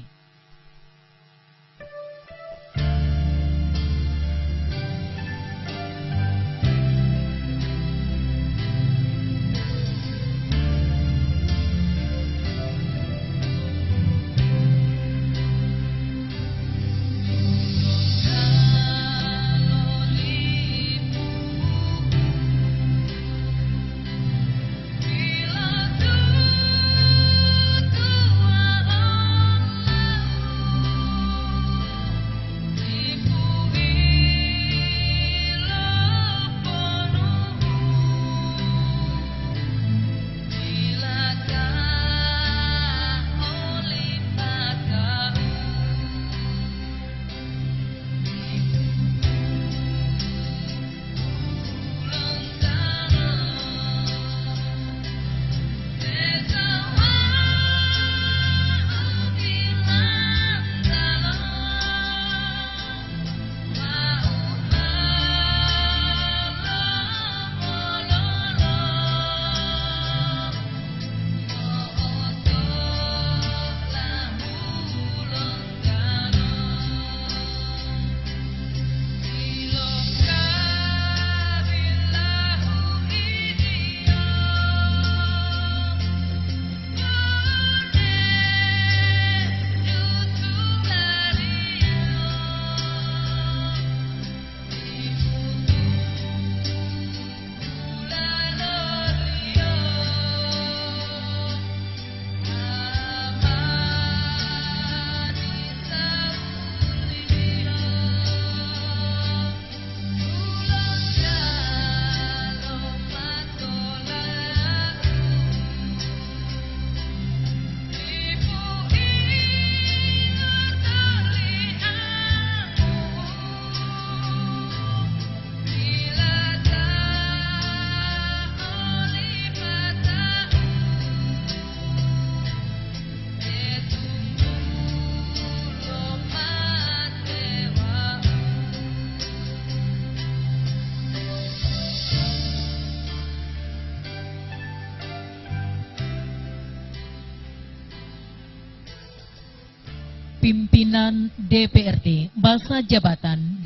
pimpinan DPRD masa jabatan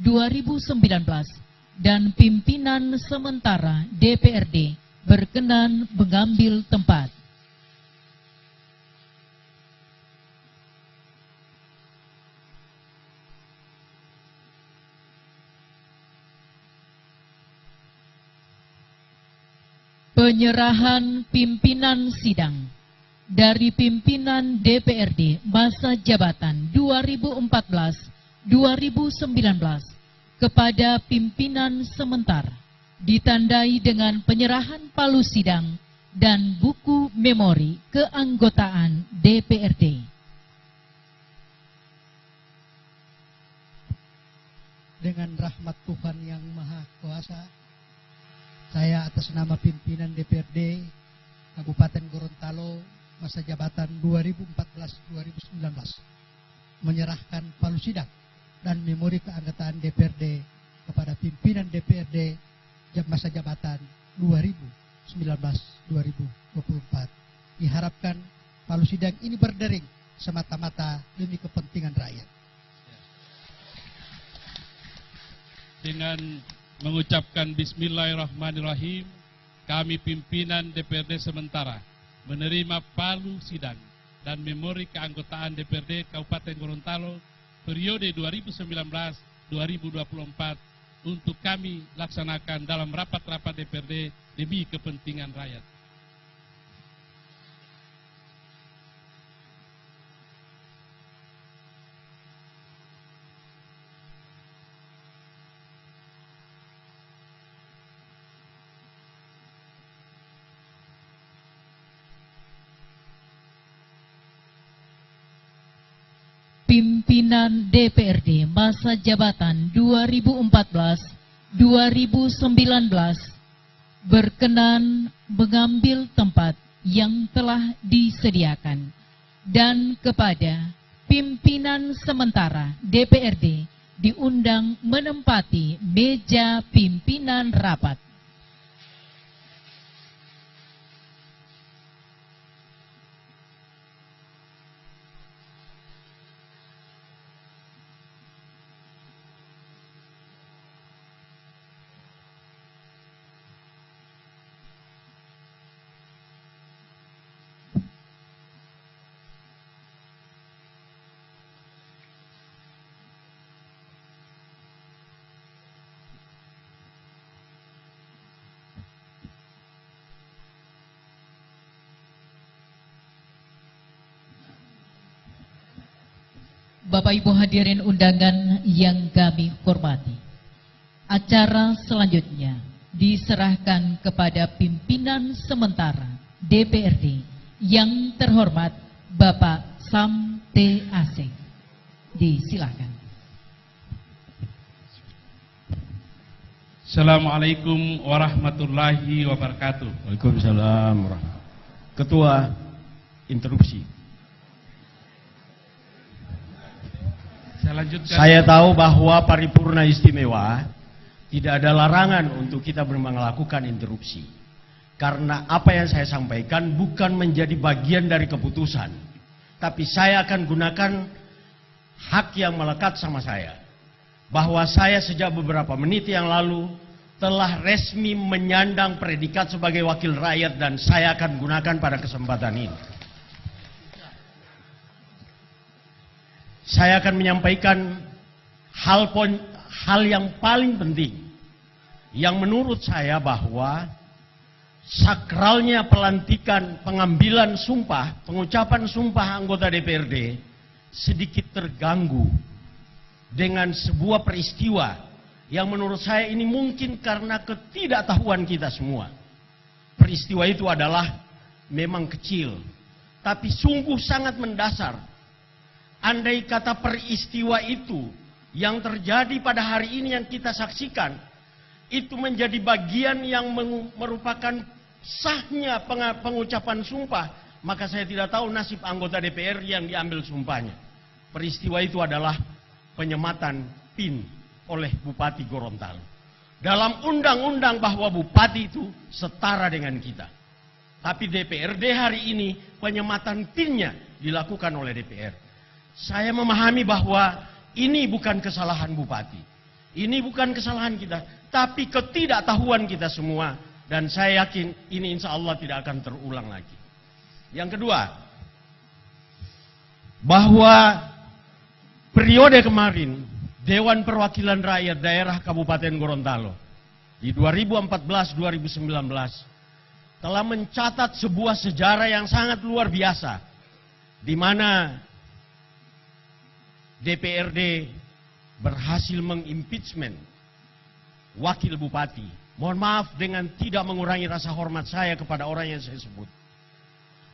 2014-2019 dan pimpinan sementara DPRD berkenan mengambil tempat. Penyerahan pimpinan sidang dari pimpinan DPRD masa jabatan 2014-2019 kepada pimpinan sementara ditandai dengan penyerahan palu sidang dan buku memori keanggotaan DPRD. Dengan rahmat Tuhan yang Maha Kuasa, saya atas nama pimpinan DPRD Kabupaten Gorontalo masa jabatan 2014-2019 menyerahkan palu sidang dan memori keanggotaan DPRD kepada pimpinan DPRD masa jabatan 2019-2024. Diharapkan palu sidang ini berdering semata-mata demi kepentingan rakyat. Dengan mengucapkan Bismillahirrahmanirrahim, kami pimpinan DPRD sementara menerima palu sidang dan memori keanggotaan DPRD Kabupaten Gorontalo periode 2019-2024 untuk kami laksanakan dalam rapat-rapat DPRD demi kepentingan rakyat. Pimpinan DPRD masa jabatan 2014-2019 berkenan mengambil tempat yang telah disediakan dan kepada pimpinan sementara DPRD diundang menempati meja pimpinan rapat. Bapak Ibu hadirin undangan yang kami hormati, acara selanjutnya diserahkan kepada pimpinan sementara DPRD yang terhormat Bapak Sam T. Aseng. Disilakan. Assalamualaikum warahmatullahi wabarakatuh. Waalaikumsalam warahmatullahi. Ketua, interupsi. Saya tahu bahwa paripurna istimewa tidak ada larangan untuk kita melakukan interupsi. Karena apa yang saya sampaikan bukan menjadi bagian dari keputusan. Tapi saya akan gunakan hak yang melekat sama saya. Bahwa saya sejak beberapa menit yang lalu telah resmi menyandang predikat sebagai wakil rakyat dan saya akan gunakan pada kesempatan ini. Saya akan menyampaikan hal yang paling penting yang menurut saya bahwa sakralnya pelantikan pengambilan sumpah, pengucapan sumpah anggota DPRD sedikit terganggu dengan sebuah peristiwa yang menurut saya ini mungkin karena ketidaktahuan kita semua. Peristiwa itu adalah memang kecil, tapi sungguh sangat mendasar. Andai kata peristiwa itu yang terjadi pada hari ini yang kita saksikan, itu menjadi bagian yang merupakan sahnya pengucapan sumpah, maka saya tidak tahu nasib anggota DPR yang diambil sumpahnya. Peristiwa itu adalah penyematan PIN oleh Bupati Gorontalo. Dalam undang-undang bahwa Bupati itu setara dengan kita. Tapi DPRD hari ini penyematan timnya dilakukan oleh DPR. Saya memahami bahwa ini bukan kesalahan bupati. Ini bukan kesalahan kita, tapi ketidaktahuan kita semua. Dan saya yakin ini insya Allah tidak akan terulang lagi. Yang kedua, bahwa periode kemarin Dewan Perwakilan Rakyat Daerah Kabupaten Gorontalo di 2014-2019 telah mencatat sebuah sejarah yang sangat luar biasa, di mana DPRD berhasil mengimpeachment wakil bupati. Mohon maaf dengan tidak mengurangi rasa hormat saya kepada orang yang saya sebut.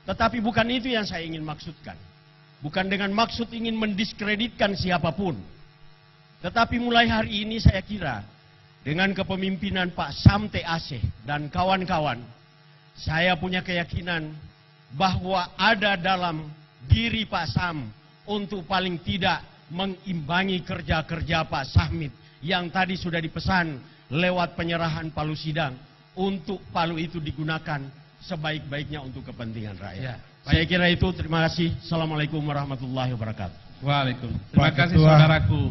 Tetapi bukan itu yang saya ingin maksudkan. Bukan dengan maksud ingin mendiskreditkan siapapun. Tetapi mulai hari ini saya kira dengan kepemimpinan Pak Sam T. Aceh dan kawan-kawan, saya punya keyakinan bahwa ada dalam diri Pak Sam untuk paling tidak mengimbangi kerja-kerja Pak Sahmid yang tadi sudah dipesan lewat penyerahan palu sidang untuk palu itu digunakan sebaik-baiknya untuk kepentingan rakyat. Saya kira itu, terima kasih. Assalamualaikum warahmatullahi wabarakatuh. Waalaikumsalam. Terima Pak kasih Ketua. saudaraku.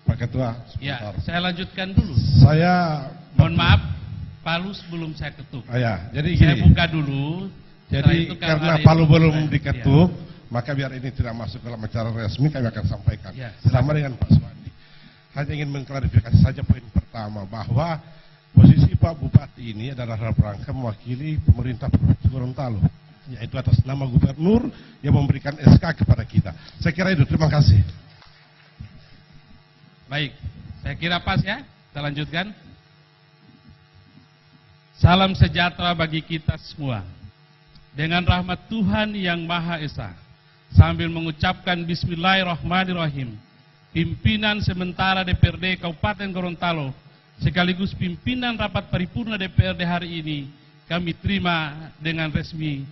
Pak Ketua, Ya, sebentar. saya lanjutkan dulu. Saya Mohon maaf, palu sebelum saya ketuk. jadi Saya gini. buka dulu. setelah Jadi itu kalau karena ada palu yang belum bertanya, diketuk, maka biar ini tidak masuk dalam acara resmi, kami akan sampaikan. Ya, Sama dengan Pak Suwandi. Hanya ingin mengklarifikasi saja poin pertama, bahwa posisi Pak Bupati ini adalah dalam rangka mewakili pemerintah Provinsi Gorontalo, yaitu atas nama Gubernur yang memberikan SK kepada kita. Saya kira itu, terima kasih. Baik, saya kira pas ya. Kita lanjutkan. Salam sejahtera bagi kita semua. Dengan rahmat Tuhan yang Maha Esa, sambil mengucapkan Bismillahirrahmanirrahim, pimpinan sementara DPRD Kabupaten Gorontalo sekaligus pimpinan rapat paripurna DPRD hari ini kami terima dengan resmi.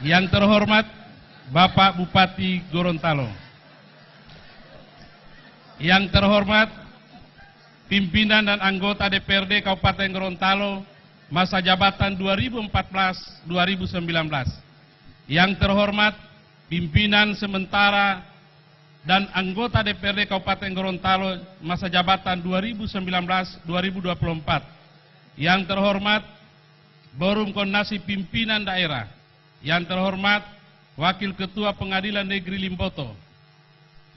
Yang terhormat Bapak Bupati Gorontalo, yang terhormat pimpinan dan anggota DPRD Kabupaten Gorontalo masa jabatan 2014-2019, yang terhormat pimpinan sementara dan anggota DPRD Kabupaten Gorontalo masa jabatan 2019-2024, yang terhormat Forum Koordinasi Pimpinan Daerah, yang terhormat Wakil Ketua Pengadilan Negeri Limboto,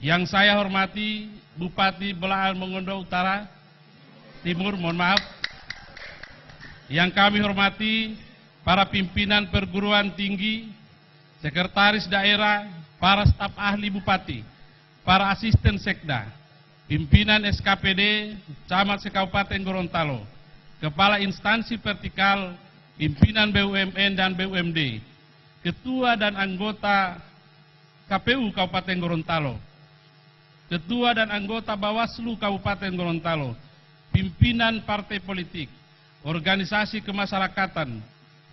yang saya hormati Bupati Belahan Mongondo Utara Timur, mohon maaf, yang kami hormati para pimpinan perguruan tinggi, sekretaris daerah, para staf ahli bupati, para asisten sekda, pimpinan SKPD, camat se-Kabupaten Gorontalo, kepala instansi vertikal, pimpinan BUMN dan BUMD, ketua dan anggota KPU Kabupaten Gorontalo, ketua dan anggota Bawaslu Kabupaten Gorontalo, pimpinan partai politik, organisasi kemasyarakatan,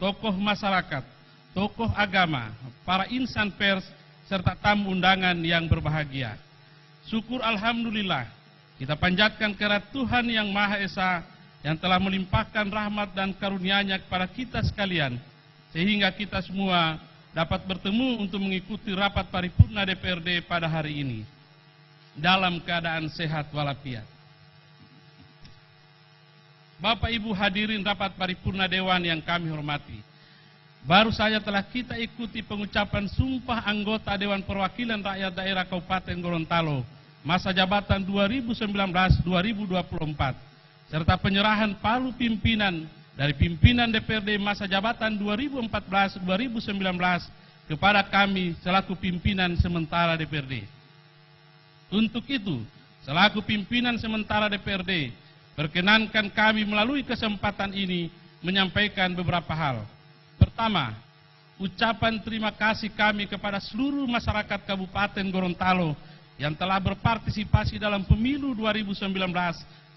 tokoh masyarakat, tokoh agama, para insan pers, serta tamu undangan yang berbahagia. Syukur Alhamdulillah, kita panjatkan kehadirat Tuhan yang Maha Esa yang telah melimpahkan rahmat dan karunia-Nya kepada kita sekalian, sehingga kita semua dapat bertemu untuk mengikuti rapat paripurna DPRD pada hari ini dalam keadaan sehat walafiat. Bapak Ibu hadirin rapat paripurna Dewan yang kami hormati, baru saja telah kita ikuti pengucapan sumpah anggota Dewan Perwakilan Rakyat Daerah Kabupaten Gorontalo masa jabatan 2019-2024, serta penyerahan palu pimpinan dari pimpinan DPRD masa jabatan 2014-2019 kepada kami selaku pimpinan sementara DPRD. Untuk itu, selaku pimpinan sementara DPRD, perkenankan kami melalui kesempatan ini menyampaikan beberapa hal. Pertama, ucapan terima kasih kami kepada seluruh masyarakat Kabupaten Gorontalo yang telah berpartisipasi dalam pemilu 2019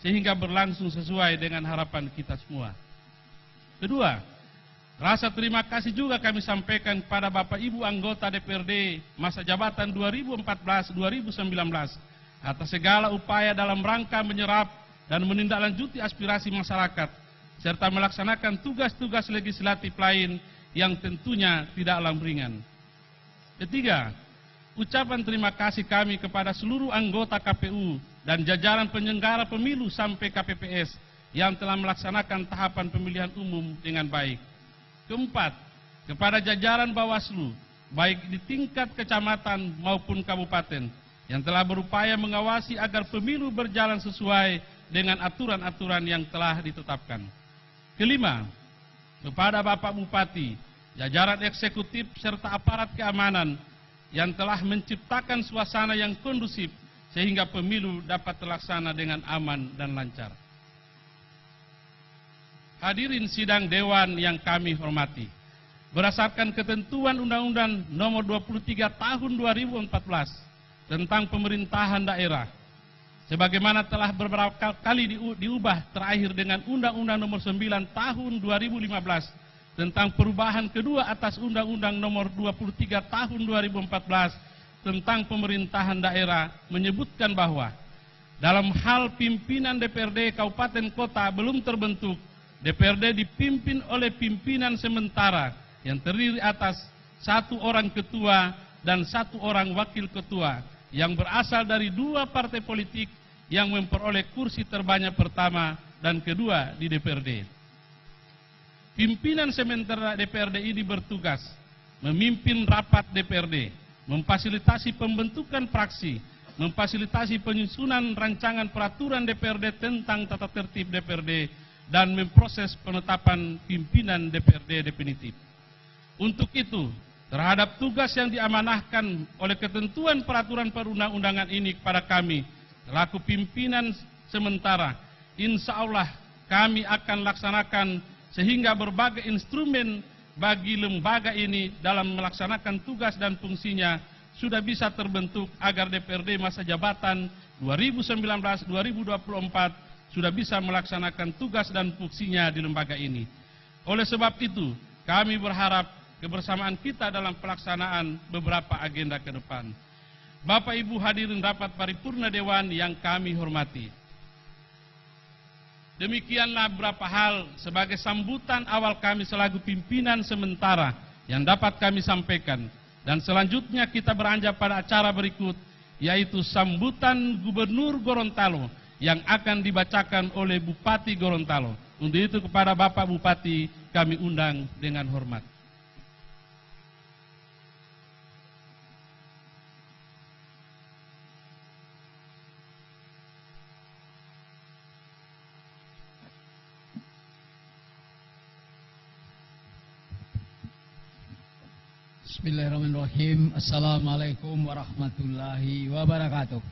sehingga berlangsung sesuai dengan harapan kita semua. Kedua, Rasa terima kasih juga kami sampaikan kepada Bapak Ibu anggota DPRD masa jabatan 2014-2019 atas segala upaya dalam rangka menyerap dan menindaklanjuti aspirasi masyarakat serta melaksanakan tugas-tugas legislatif lain yang tentunya tidaklah ringan. Ketiga, ucapan terima kasih kami kepada seluruh anggota KPU dan jajaran penyelenggara pemilu sampai KPPS yang telah melaksanakan tahapan pemilihan umum dengan baik. Keempat, kepada jajaran Bawaslu, baik di tingkat kecamatan maupun kabupaten, yang telah berupaya mengawasi agar pemilu berjalan sesuai dengan aturan-aturan yang telah ditetapkan. Kelima, kepada Bapak Bupati, jajaran eksekutif serta aparat keamanan yang telah menciptakan suasana yang kondusif sehingga pemilu dapat terlaksana dengan aman dan lancar. Hadirin sidang Dewan yang kami hormati, berdasarkan ketentuan Undang-Undang Nomor 23 Tahun 2014 tentang pemerintahan daerah, sebagaimana telah beberapa kali diubah terakhir dengan Undang-Undang Nomor 9 Tahun 2015 tentang perubahan kedua atas Undang-Undang Nomor 23 Tahun 2014 tentang pemerintahan daerah, menyebutkan bahwa dalam hal pimpinan DPRD Kabupaten Kota belum terbentuk, DPRD dipimpin oleh pimpinan sementara yang terdiri atas 1 orang ketua dan 1 orang wakil ketua yang berasal dari 2 partai politik yang memperoleh kursi terbanyak pertama dan kedua di DPRD. Pimpinan sementara DPRD ini bertugas memimpin rapat DPRD, memfasilitasi pembentukan fraksi, memfasilitasi penyusunan rancangan peraturan DPRD tentang tata tertib DPRD, dan memproses penetapan pimpinan DPRD definitif. Untuk itu, terhadap tugas yang diamanahkan oleh ketentuan peraturan perundang-undangan ini kepada kami, selaku pimpinan sementara, insya Allah kami akan laksanakan sehingga berbagai instrumen bagi lembaga ini dalam melaksanakan tugas dan fungsinya sudah bisa terbentuk agar DPRD masa jabatan 2019-2024 sudah bisa melaksanakan tugas dan fungsinya di lembaga ini. Oleh sebab itu, kami berharap kebersamaan kita dalam pelaksanaan beberapa agenda ke depan. Bapak Ibu hadirin rapat paripurna Dewan yang kami hormati. Demikianlah beberapa hal sebagai sambutan awal kami selaku pimpinan sementara yang dapat kami sampaikan. Dan selanjutnya kita beranjak pada acara berikut, yaitu sambutan Gubernur Gorontalo yang akan dibacakan oleh Bupati Gorontalo. Untuk itu kepada Bapak Bupati kami undang dengan hormat. Bismillahirrahmanirrahim. Assalamualaikum warahmatullahi wabarakatuh.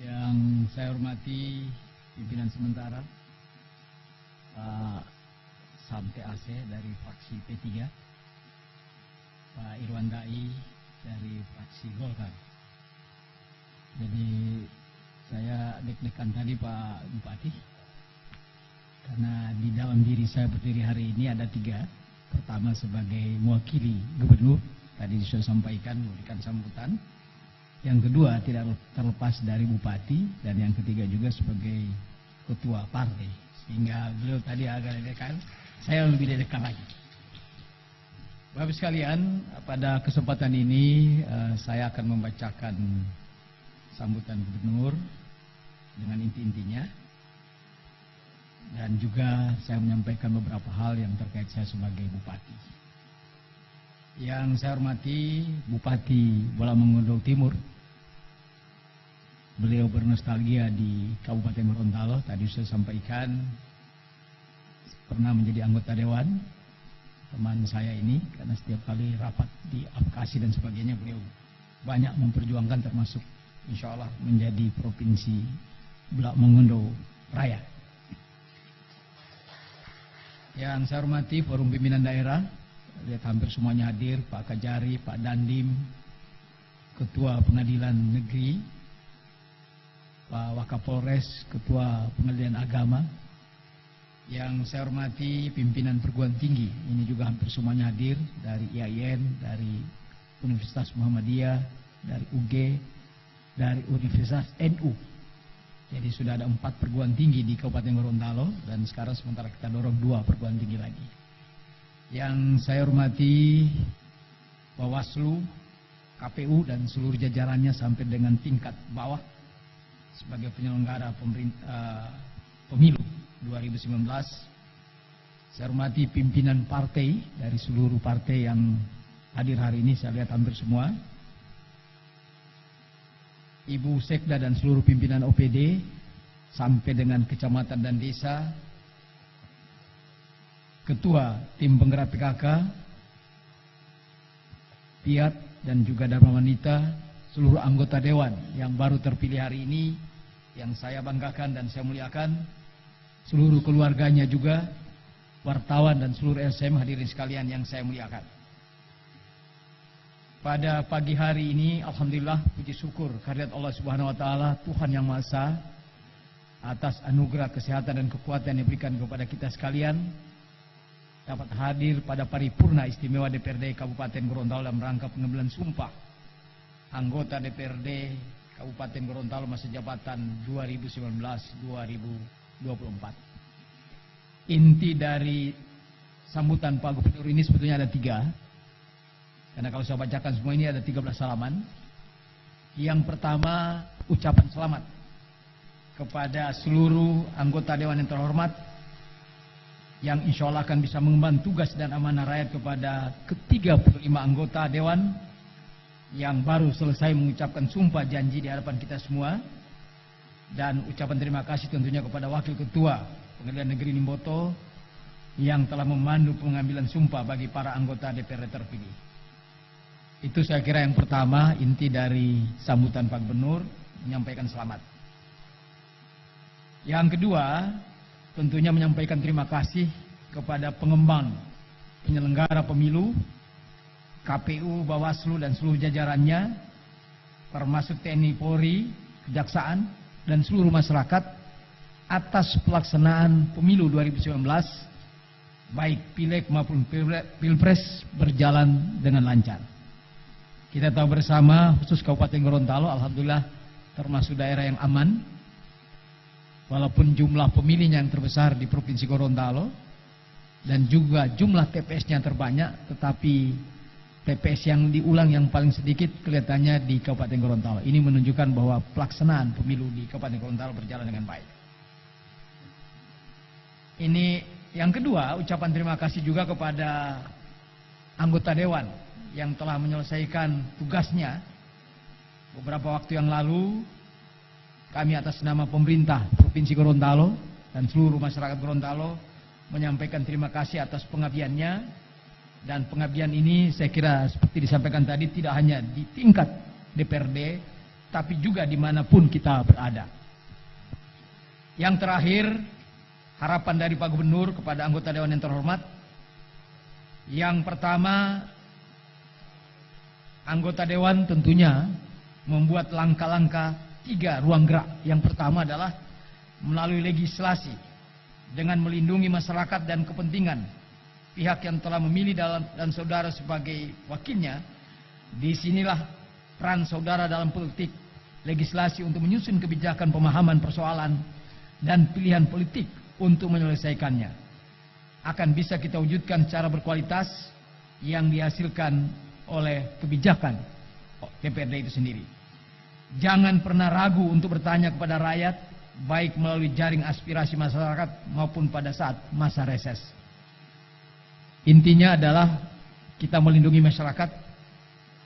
Yang saya hormati pimpinan sementara Pak Samte AC dari fraksi P3, Pak Irwan Dai dari fraksi Golkar. Jadi saya deg-degan tadi Pak Bupati, karena di dalam diri saya berdiri hari ini ada 3. Pertama sebagai mewakili gubernur, tadi sudah sampaikan memberikan sambutan. Yang kedua tidak terlepas dari bupati, dan yang ketiga juga sebagai ketua partai. Sehingga beliau tadi agak deg-degan, saya lebih deg-degan lagi. Bapak sekalian, pada kesempatan ini saya akan membacakan sambutan gubernur dengan inti-intinya. Dan juga saya menyampaikan beberapa hal yang terkait saya sebagai bupati. Yang saya hormati Bupati Bola-Mongondo Timur. Beliau bernostalgia di Kabupaten Gorontalo. Tadi saya sampaikan pernah menjadi anggota dewan teman saya ini, karena setiap kali rapat di advokasi dan sebagainya beliau banyak memperjuangkan, termasuk insya Allah menjadi provinsi Bola-Mongondo Raya. Yang saya hormati forum pimpinan daerah, lihat hampir semuanya hadir, Pak Kajari, Pak Dandim, Ketua Pengadilan Negeri, Pak Wakapolres, Ketua Pengadilan Agama, yang saya hormati pimpinan perguruan tinggi, ini juga hampir semuanya hadir, dari IAIN, dari Universitas Muhammadiyah, dari UG, dari Universitas NU. Jadi sudah ada 4 perguruan tinggi di Kabupaten Gorontalo, dan sekarang sementara kita dorong 2 perguruan tinggi lagi. Yang saya hormati Bawaslu, KPU, dan seluruh jajarannya sampai dengan tingkat bawah sebagai penyelenggara pemilu 2019. Saya hormati pimpinan partai dari seluruh partai yang hadir hari ini, saya lihat hampir semua. Ibu Sekda dan seluruh pimpinan OPD sampai dengan kecamatan dan desa, Ketua Tim Penggerak PKK, Piat, dan juga Dharma Wanita, seluruh anggota Dewan yang baru terpilih hari ini, yang saya banggakan dan saya muliakan, seluruh keluarganya juga, wartawan dan seluruh LSM hadirin sekalian yang saya muliakan. Pada pagi hari ini, alhamdulillah, puji syukur kehadirat Allah Subhanahu wa taala, Tuhan yang Maha Esa, atas anugerah kesehatan dan kekuatan yang diberikan kepada kita sekalian, dapat hadir pada paripurna istimewa DPRD Kabupaten Gorontalo dalam rangka pengambilan sumpah anggota DPRD Kabupaten Gorontalo masa jabatan 2019-2024. Inti dari sambutan Pak Gubernur ini sebetulnya ada 3. Karena kalau saya bacakan semua ini ada 13 halaman. Yang pertama, ucapan selamat kepada seluruh anggota Dewan yang terhormat, yang insya Allah akan bisa mengemban tugas dan amanah rakyat kepada ke-35 anggota Dewan yang baru selesai mengucapkan sumpah janji di hadapan kita semua. Dan ucapan terima kasih tentunya kepada Wakil Ketua Pengadilan Negeri Limboto yang telah memandu pengambilan sumpah bagi para anggota DPRD terpilih. Itu saya kira yang pertama, inti dari sambutan Pak Gubernur, menyampaikan selamat. Yang kedua, tentunya menyampaikan terima kasih kepada pengembang penyelenggara pemilu, KPU, Bawaslu, dan seluruh jajarannya, termasuk TNI, Polri, Kejaksaan, dan seluruh masyarakat atas pelaksanaan pemilu 2019, baik Pileg maupun Pilpres berjalan dengan lancar. Kita tahu bersama, khusus Kabupaten Gorontalo, alhamdulillah termasuk daerah yang aman. Walaupun jumlah pemilihnya yang terbesar di Provinsi Gorontalo dan juga jumlah TPS-nya terbanyak, tetapi TPS yang diulang yang paling sedikit kelihatannya di Kabupaten Gorontalo. Ini menunjukkan bahwa pelaksanaan pemilu di Kabupaten Gorontalo berjalan dengan baik. Ini yang kedua, ucapan terima kasih juga kepada anggota Dewan yang telah menyelesaikan tugasnya. Beberapa waktu yang lalu, kami atas nama pemerintah Provinsi Gorontalo dan seluruh masyarakat Gorontalo menyampaikan terima kasih atas pengabdiannya. Dan pengabdian ini saya kira seperti disampaikan tadi tidak hanya di tingkat DPRD, tapi juga dimanapun kita berada. Yang terakhir, harapan dari Pak Gubernur kepada anggota Dewan yang terhormat. Yang pertama, anggota Dewan tentunya membuat langkah-langkah 3 ruang gerak. Yang pertama adalah melalui legislasi dengan melindungi masyarakat dan kepentingan pihak yang telah memilih dan saudara sebagai wakilnya. Disinilah peran saudara dalam politik legislasi untuk menyusun kebijakan pemahaman persoalan dan pilihan politik untuk menyelesaikannya. Akan bisa kita wujudkan secara berkualitas yang dihasilkan oleh kebijakan DPRD itu sendiri. Jangan pernah ragu untuk bertanya kepada rakyat, baik melalui jaring aspirasi masyarakat maupun pada saat masa reses. Intinya adalah kita melindungi masyarakat.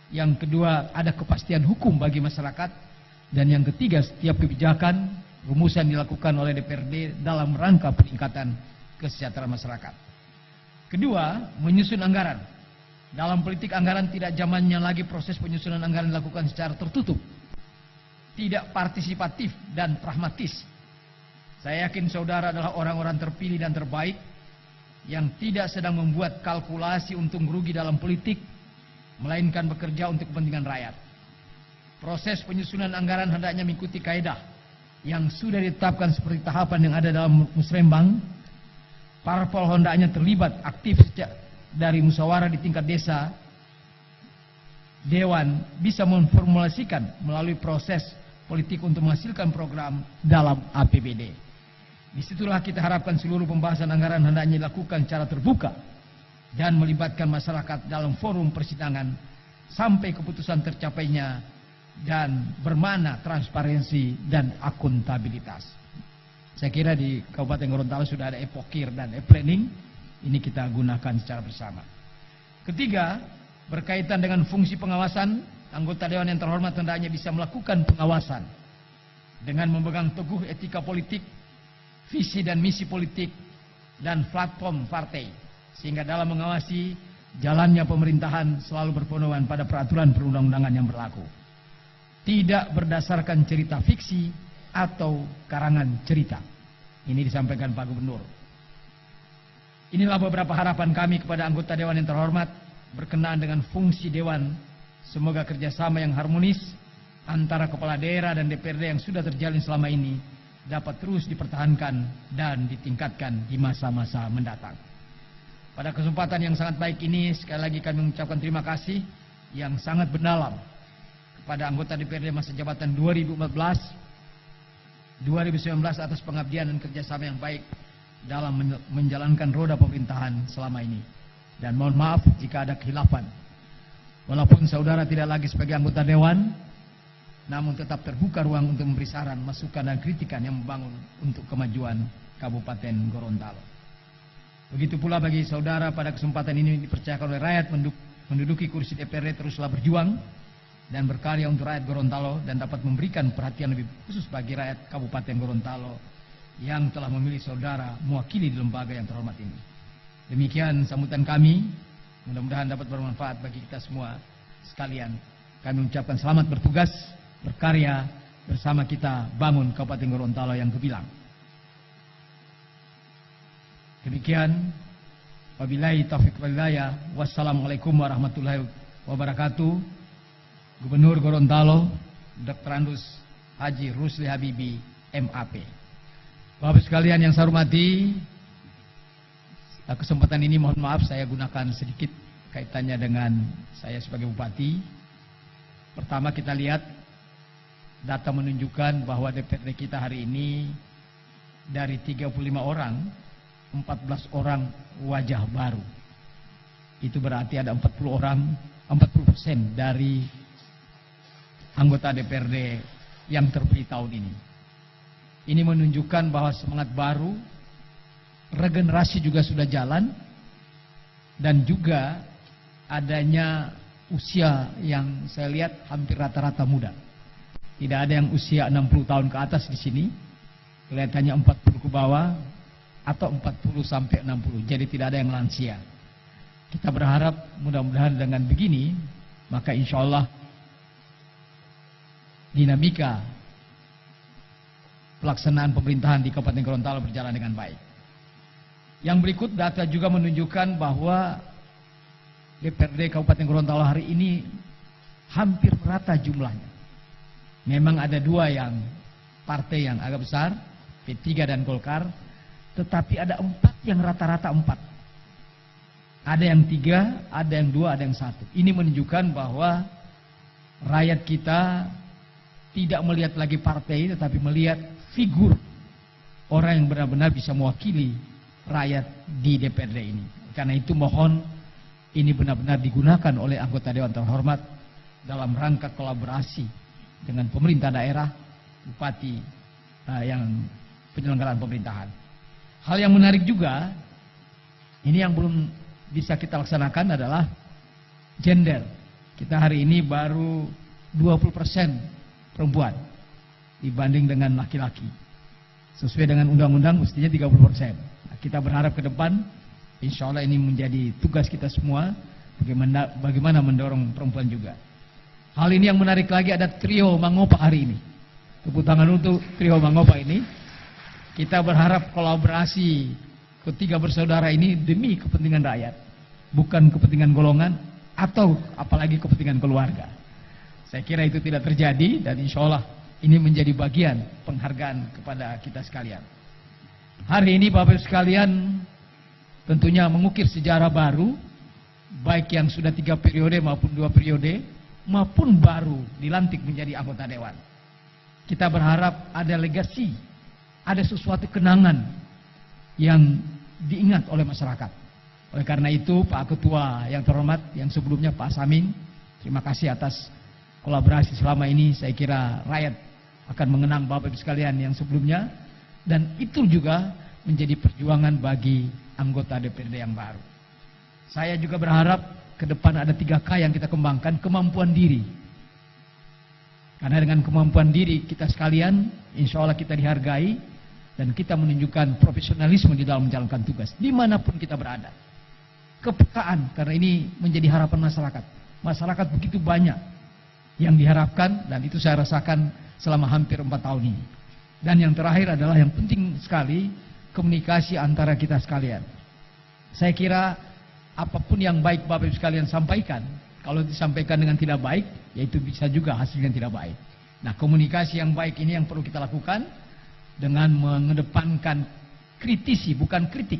Yang kedua, ada kepastian hukum bagi masyarakat. Dan yang ketiga, setiap kebijakan, rumusan dilakukan oleh DPRD dalam rangka peningkatan kesejahteraan masyarakat. Kedua, menyusun anggaran. Dalam politik anggaran tidak zamannya lagi proses penyusunan anggaran dilakukan secara tertutup, tidak partisipatif dan pragmatis. Saya yakin saudara adalah orang-orang terpilih dan terbaik yang tidak sedang membuat kalkulasi untung rugi dalam politik, melainkan bekerja untuk kepentingan rakyat. Proses penyusunan anggaran hendaknya mengikuti kaidah yang sudah ditetapkan seperti tahapan yang ada dalam Musrembang, parpol hendaknya terlibat aktif sejak dari musyawarah di tingkat desa. Dewan bisa memformulasikan melalui proses politik untuk menghasilkan program dalam APBD. Disitulah kita harapkan seluruh pembahasan anggaran hendaknya dilakukan secara terbuka dan melibatkan masyarakat dalam forum persidangan sampai keputusan tercapainya dan bermakna transparansi dan akuntabilitas. Saya kira di Kabupaten Gorontalo sudah ada epokir dan e-planning, ini kita gunakan secara bersama. Ketiga, berkaitan dengan fungsi pengawasan, anggota Dewan yang terhormat hendaknya bisa melakukan pengawasan dengan memegang teguh etika politik, visi dan misi politik, dan platform partai, sehingga dalam mengawasi jalannya pemerintahan selalu berpedoman pada peraturan perundang-undangan yang berlaku. Tidak berdasarkan cerita fiksi atau karangan cerita. Ini disampaikan Pak Gubernur. Inilah beberapa harapan kami kepada anggota Dewan yang terhormat berkenaan dengan fungsi Dewan. Semoga kerjasama yang harmonis antara kepala daerah dan DPRD yang sudah terjalin selama ini dapat terus dipertahankan dan ditingkatkan di masa-masa mendatang. Pada kesempatan yang sangat baik ini, sekali lagi kami mengucapkan terima kasih yang sangat mendalam kepada anggota DPRD masa jabatan 2014-2019 atas pengabdian dan kerjasama yang baik dalam menjalankan roda pemerintahan selama ini. Dan mohon maaf jika ada khilafan. Walaupun saudara tidak lagi sebagai anggota Dewan, namun tetap terbuka ruang untuk memberi saran, masukan dan kritikan yang membangun untuk kemajuan Kabupaten Gorontalo. Begitu pula bagi saudara pada kesempatan ini dipercayakan oleh rakyat menduduki kursi DPRD, teruslah berjuang dan berkarya untuk rakyat Gorontalo dan dapat memberikan perhatian lebih khusus bagi rakyat Kabupaten Gorontalo yang telah memilih saudara mewakili di lembaga yang terhormat ini. Demikian sambutan kami, mudah-mudahan dapat bermanfaat bagi kita semua sekalian. Kami ucapkan selamat bertugas, berkarya bersama kita bangun Kabupaten Gorontalo yang gemilang. Demikian, wabillahi taufiq wal hidayah. Wassalamualaikum warahmatullahi wabarakatuh. Gubernur Gorontalo, Dr. Andus Haji Rusli Habibi, MAP. Bapak sekalian yang saya hormati, kesempatan ini mohon maaf saya gunakan sedikit kaitannya dengan saya sebagai bupati. Pertama kita lihat data menunjukkan bahwa DPRD kita hari ini dari 35 orang, 14 orang wajah baru. Itu berarti ada 40% dari anggota DPRD yang terpilih tahun ini. Ini menunjukkan bahwa semangat baru, regenerasi juga sudah jalan, dan juga adanya usia yang saya lihat hampir rata-rata muda. Tidak ada yang usia 60 tahun ke atas di sini, kelihatannya 40 ke bawah atau 40 sampai 60. Jadi tidak ada yang lansia. Kita berharap mudah-mudahan dengan begini, maka insya Allah dinamika pelaksanaan pemerintahan di Kabupaten Gorontalo berjalan dengan baik. Yang berikut data juga menunjukkan bahwa DPRD Kabupaten Gorontalo hari ini hampir rata jumlahnya. Memang ada dua yang partai yang agak besar, P3 dan Golkar, tetapi ada 4 yang rata-rata 4. Ada yang 3, ada yang 2, ada yang 1. Ini menunjukkan bahwa rakyat kita tidak melihat lagi partai, tetapi melihat figur orang yang benar-benar bisa mewakili rakyat di DPRD ini. Karena itu mohon ini benar-benar digunakan oleh anggota Dewan terhormat dalam rangka kolaborasi dengan pemerintah daerah, bupati yang penyelenggaraan pemerintahan. Hal yang menarik juga, ini yang belum bisa kita laksanakan adalah gender. Kita hari ini baru 20% perempuan dibanding dengan laki-laki. Sesuai dengan undang-undang mestinya 30%. Nah, kita berharap ke depan, insya Allah ini menjadi tugas kita semua, bagaimana mendorong perempuan juga. Hal ini yang menarik lagi, ada trio Mangopa hari ini. Tepuk tangan untuk trio Mangopa ini. Kita berharap kolaborasi ketiga bersaudara ini demi kepentingan rakyat, bukan kepentingan golongan atau apalagi kepentingan keluarga. Saya kira itu tidak terjadi, dan insya Allah ini menjadi bagian penghargaan kepada kita sekalian. Hari ini Bapak Ibu sekalian tentunya mengukir sejarah baru, baik yang sudah 3 periode maupun 2 periode, maupun baru dilantik menjadi anggota dewan. Kita berharap ada legasi, ada sesuatu kenangan yang diingat oleh masyarakat. Oleh karena itu Pak Ketua yang terhormat, yang sebelumnya Pak Samin, terima kasih atas kolaborasi selama ini. Saya kira rakyat akan mengenang Bapak Ibu sekalian yang sebelumnya, dan itu juga menjadi perjuangan bagi anggota DPRD yang baru. Saya juga berharap ke depan ada 3K yang kita kembangkan, kemampuan diri. Karena dengan kemampuan diri kita sekalian, insya Allah kita dihargai dan kita menunjukkan profesionalisme di dalam menjalankan tugas dimanapun kita berada. Kepekaan, karena ini menjadi harapan masyarakat. Masyarakat begitu banyak yang diharapkan, dan itu saya rasakan selama hampir 4 tahun ini. Dan yang terakhir adalah yang penting sekali, komunikasi antara kita sekalian. Saya kira apapun yang baik Bapak Ibu sekalian sampaikan, kalau disampaikan dengan tidak baik, yaitu bisa juga hasilnya tidak baik. Nah, komunikasi yang baik ini yang perlu kita lakukan dengan mengedepankan kritisi, bukan kritik.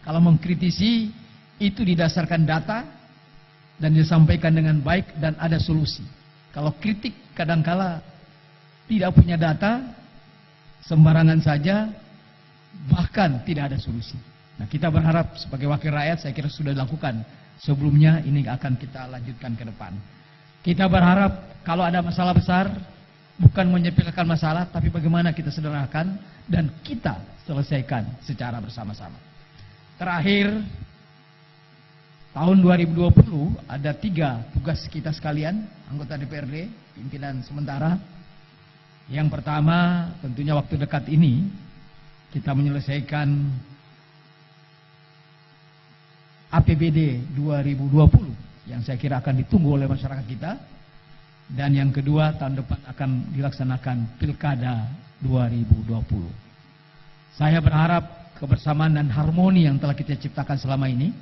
Kalau mengkritisi itu didasarkan data dan disampaikan dengan baik dan ada solusi. Kalau kritik kadangkala tidak punya data, sembarangan saja, bahkan tidak ada solusi. Nah, kita berharap sebagai wakil rakyat, saya kira sudah dilakukan sebelumnya, ini akan kita lanjutkan ke depan. Kita berharap kalau ada masalah besar, bukan menyepelekan masalah, tapi bagaimana kita sederhanakan dan kita selesaikan secara bersama-sama. Terakhir, tahun 2020 ada 3 tugas kita sekalian, anggota DPRD, pimpinan sementara. Yang pertama, tentunya waktu dekat ini, kita menyelesaikan APBD 2020 yang saya kira akan ditunggu oleh masyarakat kita. Dan yang kedua, tahun depan akan dilaksanakan Pilkada 2020. Saya berharap kebersamaan dan harmoni yang telah kita ciptakan selama ini.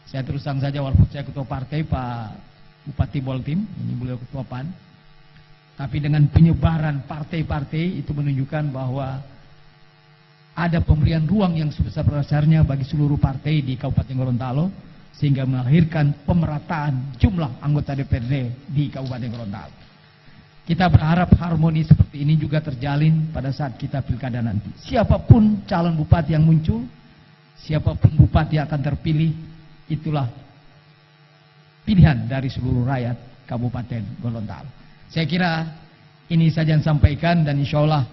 Saya terus terang saja, walaupun saya ketua partai, Pak Bupati Boltim, ini beliau ketua PAN. Tapi dengan penyebaran partai-partai itu menunjukkan bahwa ada pemberian ruang yang sebesar-besarnya bagi seluruh partai di Kabupaten Gorontalo, sehingga melahirkan pemerataan jumlah anggota DPRD di Kabupaten Gorontalo. Kita berharap harmoni seperti ini juga terjalin pada saat kita pilkada nanti. Siapapun calon bupati yang muncul, siapapun bupati yang akan terpilih, itulah pilihan dari seluruh rakyat Kabupaten Gorontalo. Saya kira ini saja yang sampaikan, dan insya Allah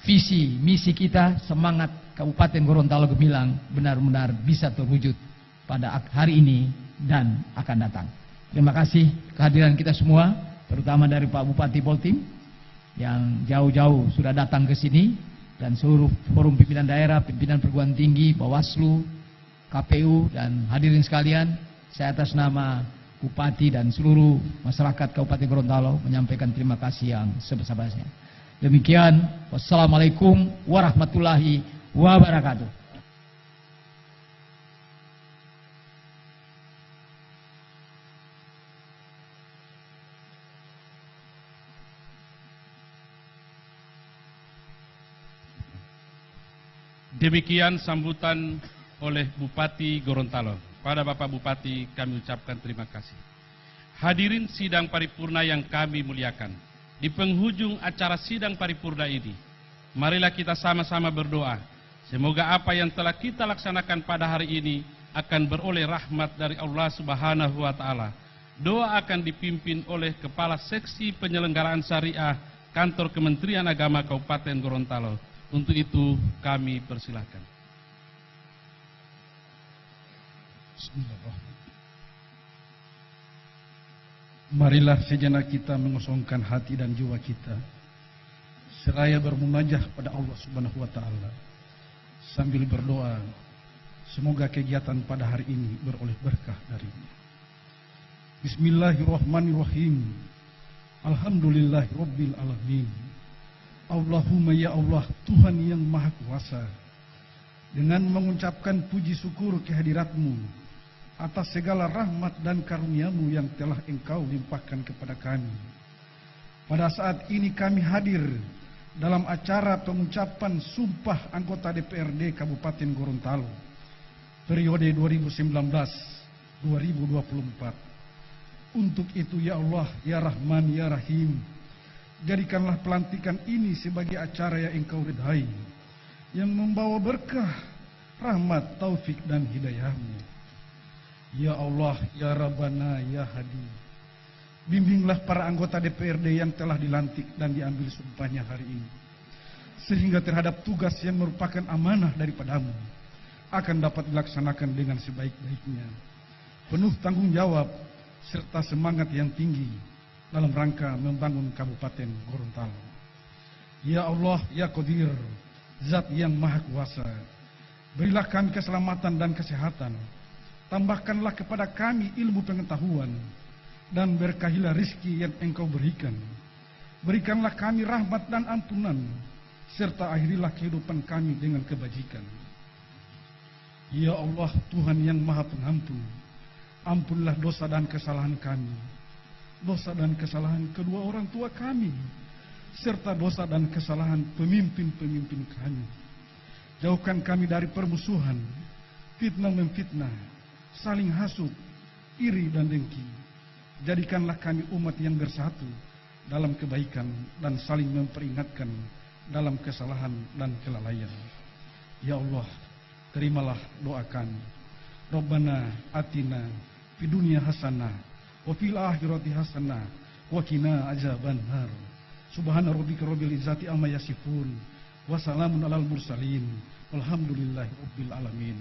visi, misi kita, semangat Kabupaten Gorontalo Gemilang benar-benar bisa terwujud pada hari ini dan akan datang. Terima kasih kehadiran kita semua, terutama dari Pak Bupati Boltim yang jauh-jauh sudah datang ke sini, dan seluruh forum pimpinan daerah, pimpinan perguruan tinggi, Bawaslu, KPU, dan hadirin sekalian. Saya atas nama Bupati dan seluruh masyarakat Kabupaten Gorontalo menyampaikan terima kasih yang sebesar-besarnya. Demikian, wassalamualaikum warahmatullahi wabarakatuh. Demikian sambutan oleh Bupati Gorontalo. Pada Bapak Bupati kami ucapkan terima kasih. Hadirin sidang paripurna yang kami muliakan, di penghujung acara sidang paripurna ini, marilah kita sama-sama berdoa. Semoga apa yang telah kita laksanakan pada hari ini akan beroleh rahmat dari Allah Subhanahu wa Ta'ala. Doa akan dipimpin oleh Kepala Seksi Penyelenggaraan Syariah Kantor Kementerian Agama Kabupaten Gorontalo. Untuk itu kami persilahkan. Bismillahirrahmanirrahim. Marilah sejenak kita mengosongkan hati dan jiwa kita, seraya bermunajah pada Allah Subhanahu wa Ta'ala, sambil berdoa semoga kegiatan pada hari ini beroleh berkah darinya. Bismillahirrahmanirrahim. Alhamdulillahirabbil alamin. Allahumma ya Allah, Tuhan yang Maha Kuasa, dengan mengucapkan puji syukur kehadirat-Mu atas segala rahmat dan karunia-Mu yang telah Engkau limpahkan kepada kami. pada saat ini kami hadir dalam acara pengucapan sumpah anggota DPRD Kabupaten Gorontalo periode 2019-2024. Untuk itu ya Allah, ya Rahman, ya Rahim, jadikanlah pelantikan ini sebagai acara yang Engkau ridhai, yang membawa berkah, rahmat, taufik dan hidayah-Mu. Ya Allah, ya Rabbana, ya Hadi, bimbinglah para anggota DPRD yang telah dilantik dan diambil sumpahnya hari ini, sehingga terhadap tugas yang merupakan amanah daripadamu akan dapat dilaksanakan dengan sebaik-baiknya, penuh tanggung jawab serta semangat yang tinggi dalam rangka membangun Kabupaten Gorontalo. Ya Allah, ya Qadir, Zat yang Maha Kuasa, berilah kami keselamatan dan kesehatan, tambahkanlah kepada kami ilmu pengetahuan, dan berkahilah rizki yang Engkau berikan. Berikanlah kami rahmat dan ampunan, serta akhirilah kehidupan kami dengan kebajikan. Ya Allah, Tuhan yang Maha Pengampun, ampunlah dosa dan kesalahan kami, dosa dan kesalahan kedua orang tua kami, serta dosa dan kesalahan pemimpin-pemimpin kami. Jauhkan kami dari permusuhan, fitnah memfitnah, saling hasut, iri dan dengki. Jadikanlah kami umat yang bersatu dalam kebaikan dan saling memperingatkan dalam kesalahan dan kelalaian. Ya Allah, terimalah doa kami. Rabbana atina fid dunya hasanah wa fil akhirati hasanah wa qina azabannar. Subhana rabbika rabbil izzati amma yasifun wa salamun alal mursalin walhamdulillahi rabbil alamin.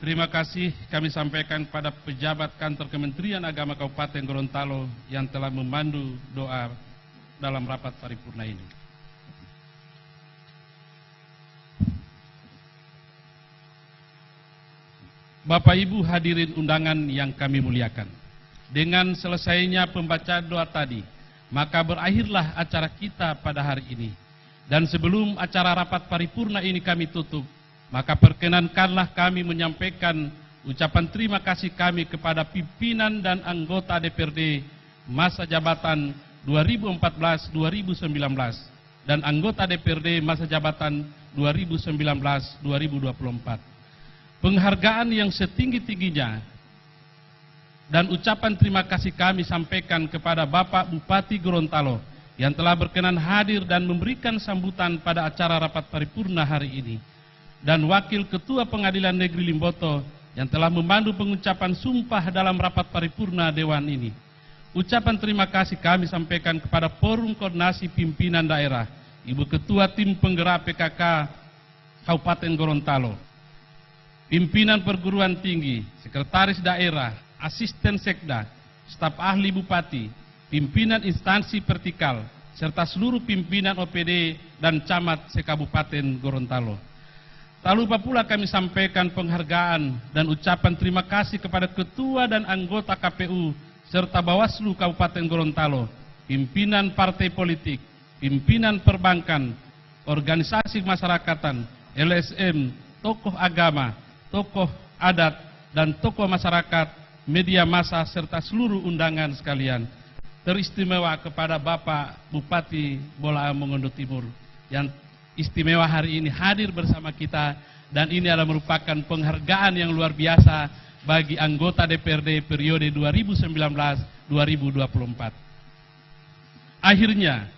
Terima kasih kami sampaikan kepada pejabat kantor Kementerian Agama Kabupaten Gorontalo yang telah memandu doa dalam rapat paripurna ini. Bapak Ibu hadirin undangan yang kami muliakan, dengan selesainya pembacaan doa tadi, maka berakhirlah acara kita pada hari ini. Dan sebelum acara rapat paripurna ini kami tutup, maka perkenankanlah kami menyampaikan ucapan terima kasih kami kepada pimpinan dan anggota DPRD masa jabatan 2014-2019 dan anggota DPRD masa jabatan 2019-2024. Penghargaan yang setinggi-tingginya dan ucapan terima kasih kami sampaikan kepada Bapak Bupati Gorontalo yang telah berkenan hadir dan memberikan sambutan pada acara rapat paripurna hari ini, dan Wakil Ketua Pengadilan Negeri Limboto yang telah memandu pengucapan sumpah dalam rapat paripurna Dewan ini. Ucapan terima kasih kami sampaikan kepada Forum Koordinasi Pimpinan Daerah, Ibu Ketua Tim Penggerak PKK Kabupaten Gorontalo, pimpinan perguruan tinggi, sekretaris daerah, asisten sekda, staf ahli bupati, pimpinan instansi vertikal, serta seluruh pimpinan OPD dan camat se-Kabupaten Gorontalo. Tak lupa pula kami sampaikan penghargaan dan ucapan terima kasih kepada ketua dan anggota KPU serta Bawaslu Kabupaten Gorontalo, pimpinan partai politik, pimpinan perbankan, organisasi masyarakatan, LSM, tokoh agama, tokoh adat, dan tokoh masyarakat, media massa, serta seluruh undangan sekalian. Teristimewa kepada Bapak Bupati Bolaang Mongondo Timur yang istimewa hari ini hadir bersama kita, dan ini adalah merupakan penghargaan yang luar biasa bagi anggota DPRD periode 2019-2024. Akhirnya,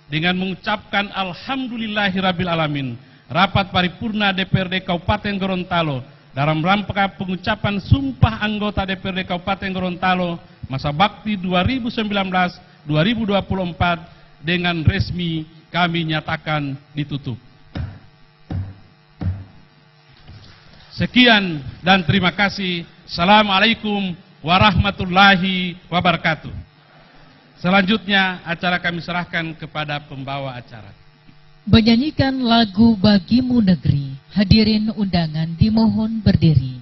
dengan mengucapkan Alhamdulillahirrabbilalamin, rapat paripurna DPRD Kabupaten Gorontalo dalam rangka pengucapan sumpah anggota DPRD Kabupaten Gorontalo masa bakti 2019-2024 dengan resmi kami nyatakan ditutup. Sekian dan terima kasih. Assalamualaikum warahmatullahi wabarakatuh. Selanjutnya acara kami serahkan kepada pembawa acara. Menyanyikan lagu Bagimu Negeri, hadirin undangan dimohon berdiri.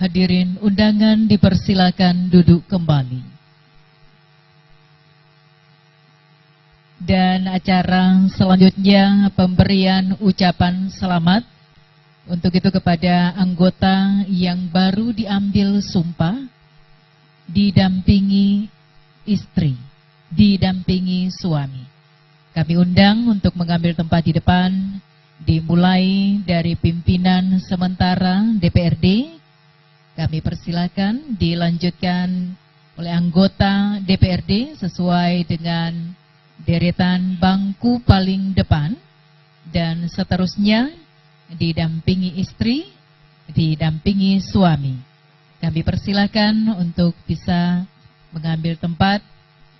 Hadirin undangan dipersilakan duduk kembali. Dan acara selanjutnya pemberian ucapan selamat. Untuk itu kepada anggota yang baru diambil sumpah, didampingi istri, didampingi suami. Kami undang untuk mengambil tempat di depan, dimulai dari pimpinan sementara DPRD. Kami persilakan dilanjutkan oleh anggota DPRD sesuai dengan deretan bangku paling depan, dan seterusnya didampingi istri, didampingi suami. Kami persilakan untuk bisa mengambil tempat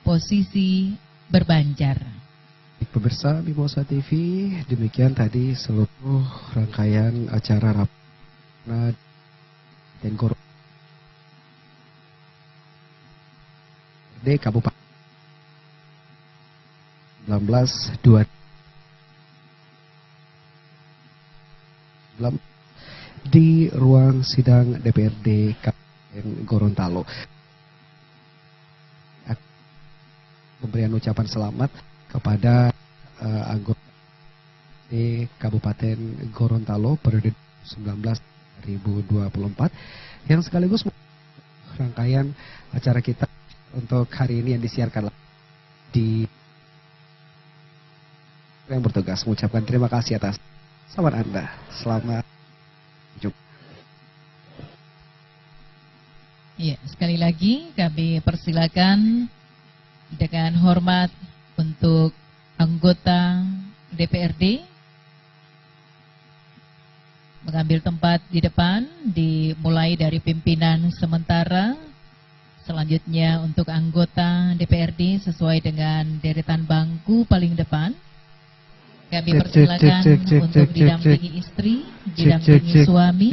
posisi berbanjar. Pemirsa Mimosa TV, demikian tadi seluruh rangkaian acara Rapna dan DPRD Kabupaten 19 di ruang sidang DPRD Kabupaten Gorontalo. Pemberian ucapan selamat kepada anggota di Kabupaten Gorontalo periode 2024 yang sekaligus rangkaian acara kita untuk hari ini yang disiarkan di yang bertugas mengucapkan terima kasih atas selamat Anda. Selamat jumpa. Ya, sekali lagi kami persilakan dengan hormat untuk anggota DPRD mengambil tempat di depan, dimulai dari pimpinan sementara. Selanjutnya untuk anggota DPRD sesuai dengan deretan bangku paling depan. Kami persilakan untuk didampingi istri, didampingi suami.